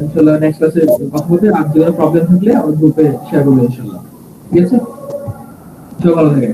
ইনশাআল্লাহ নেক্সট ক্লাসে কথা হবে। আর যদি প্রবলেম থাকলে আমার গ্রুপে শেয়ার করবেন ইনশাআল্লাহ, ঠিক আছে? সবাই ভালো থাকেন।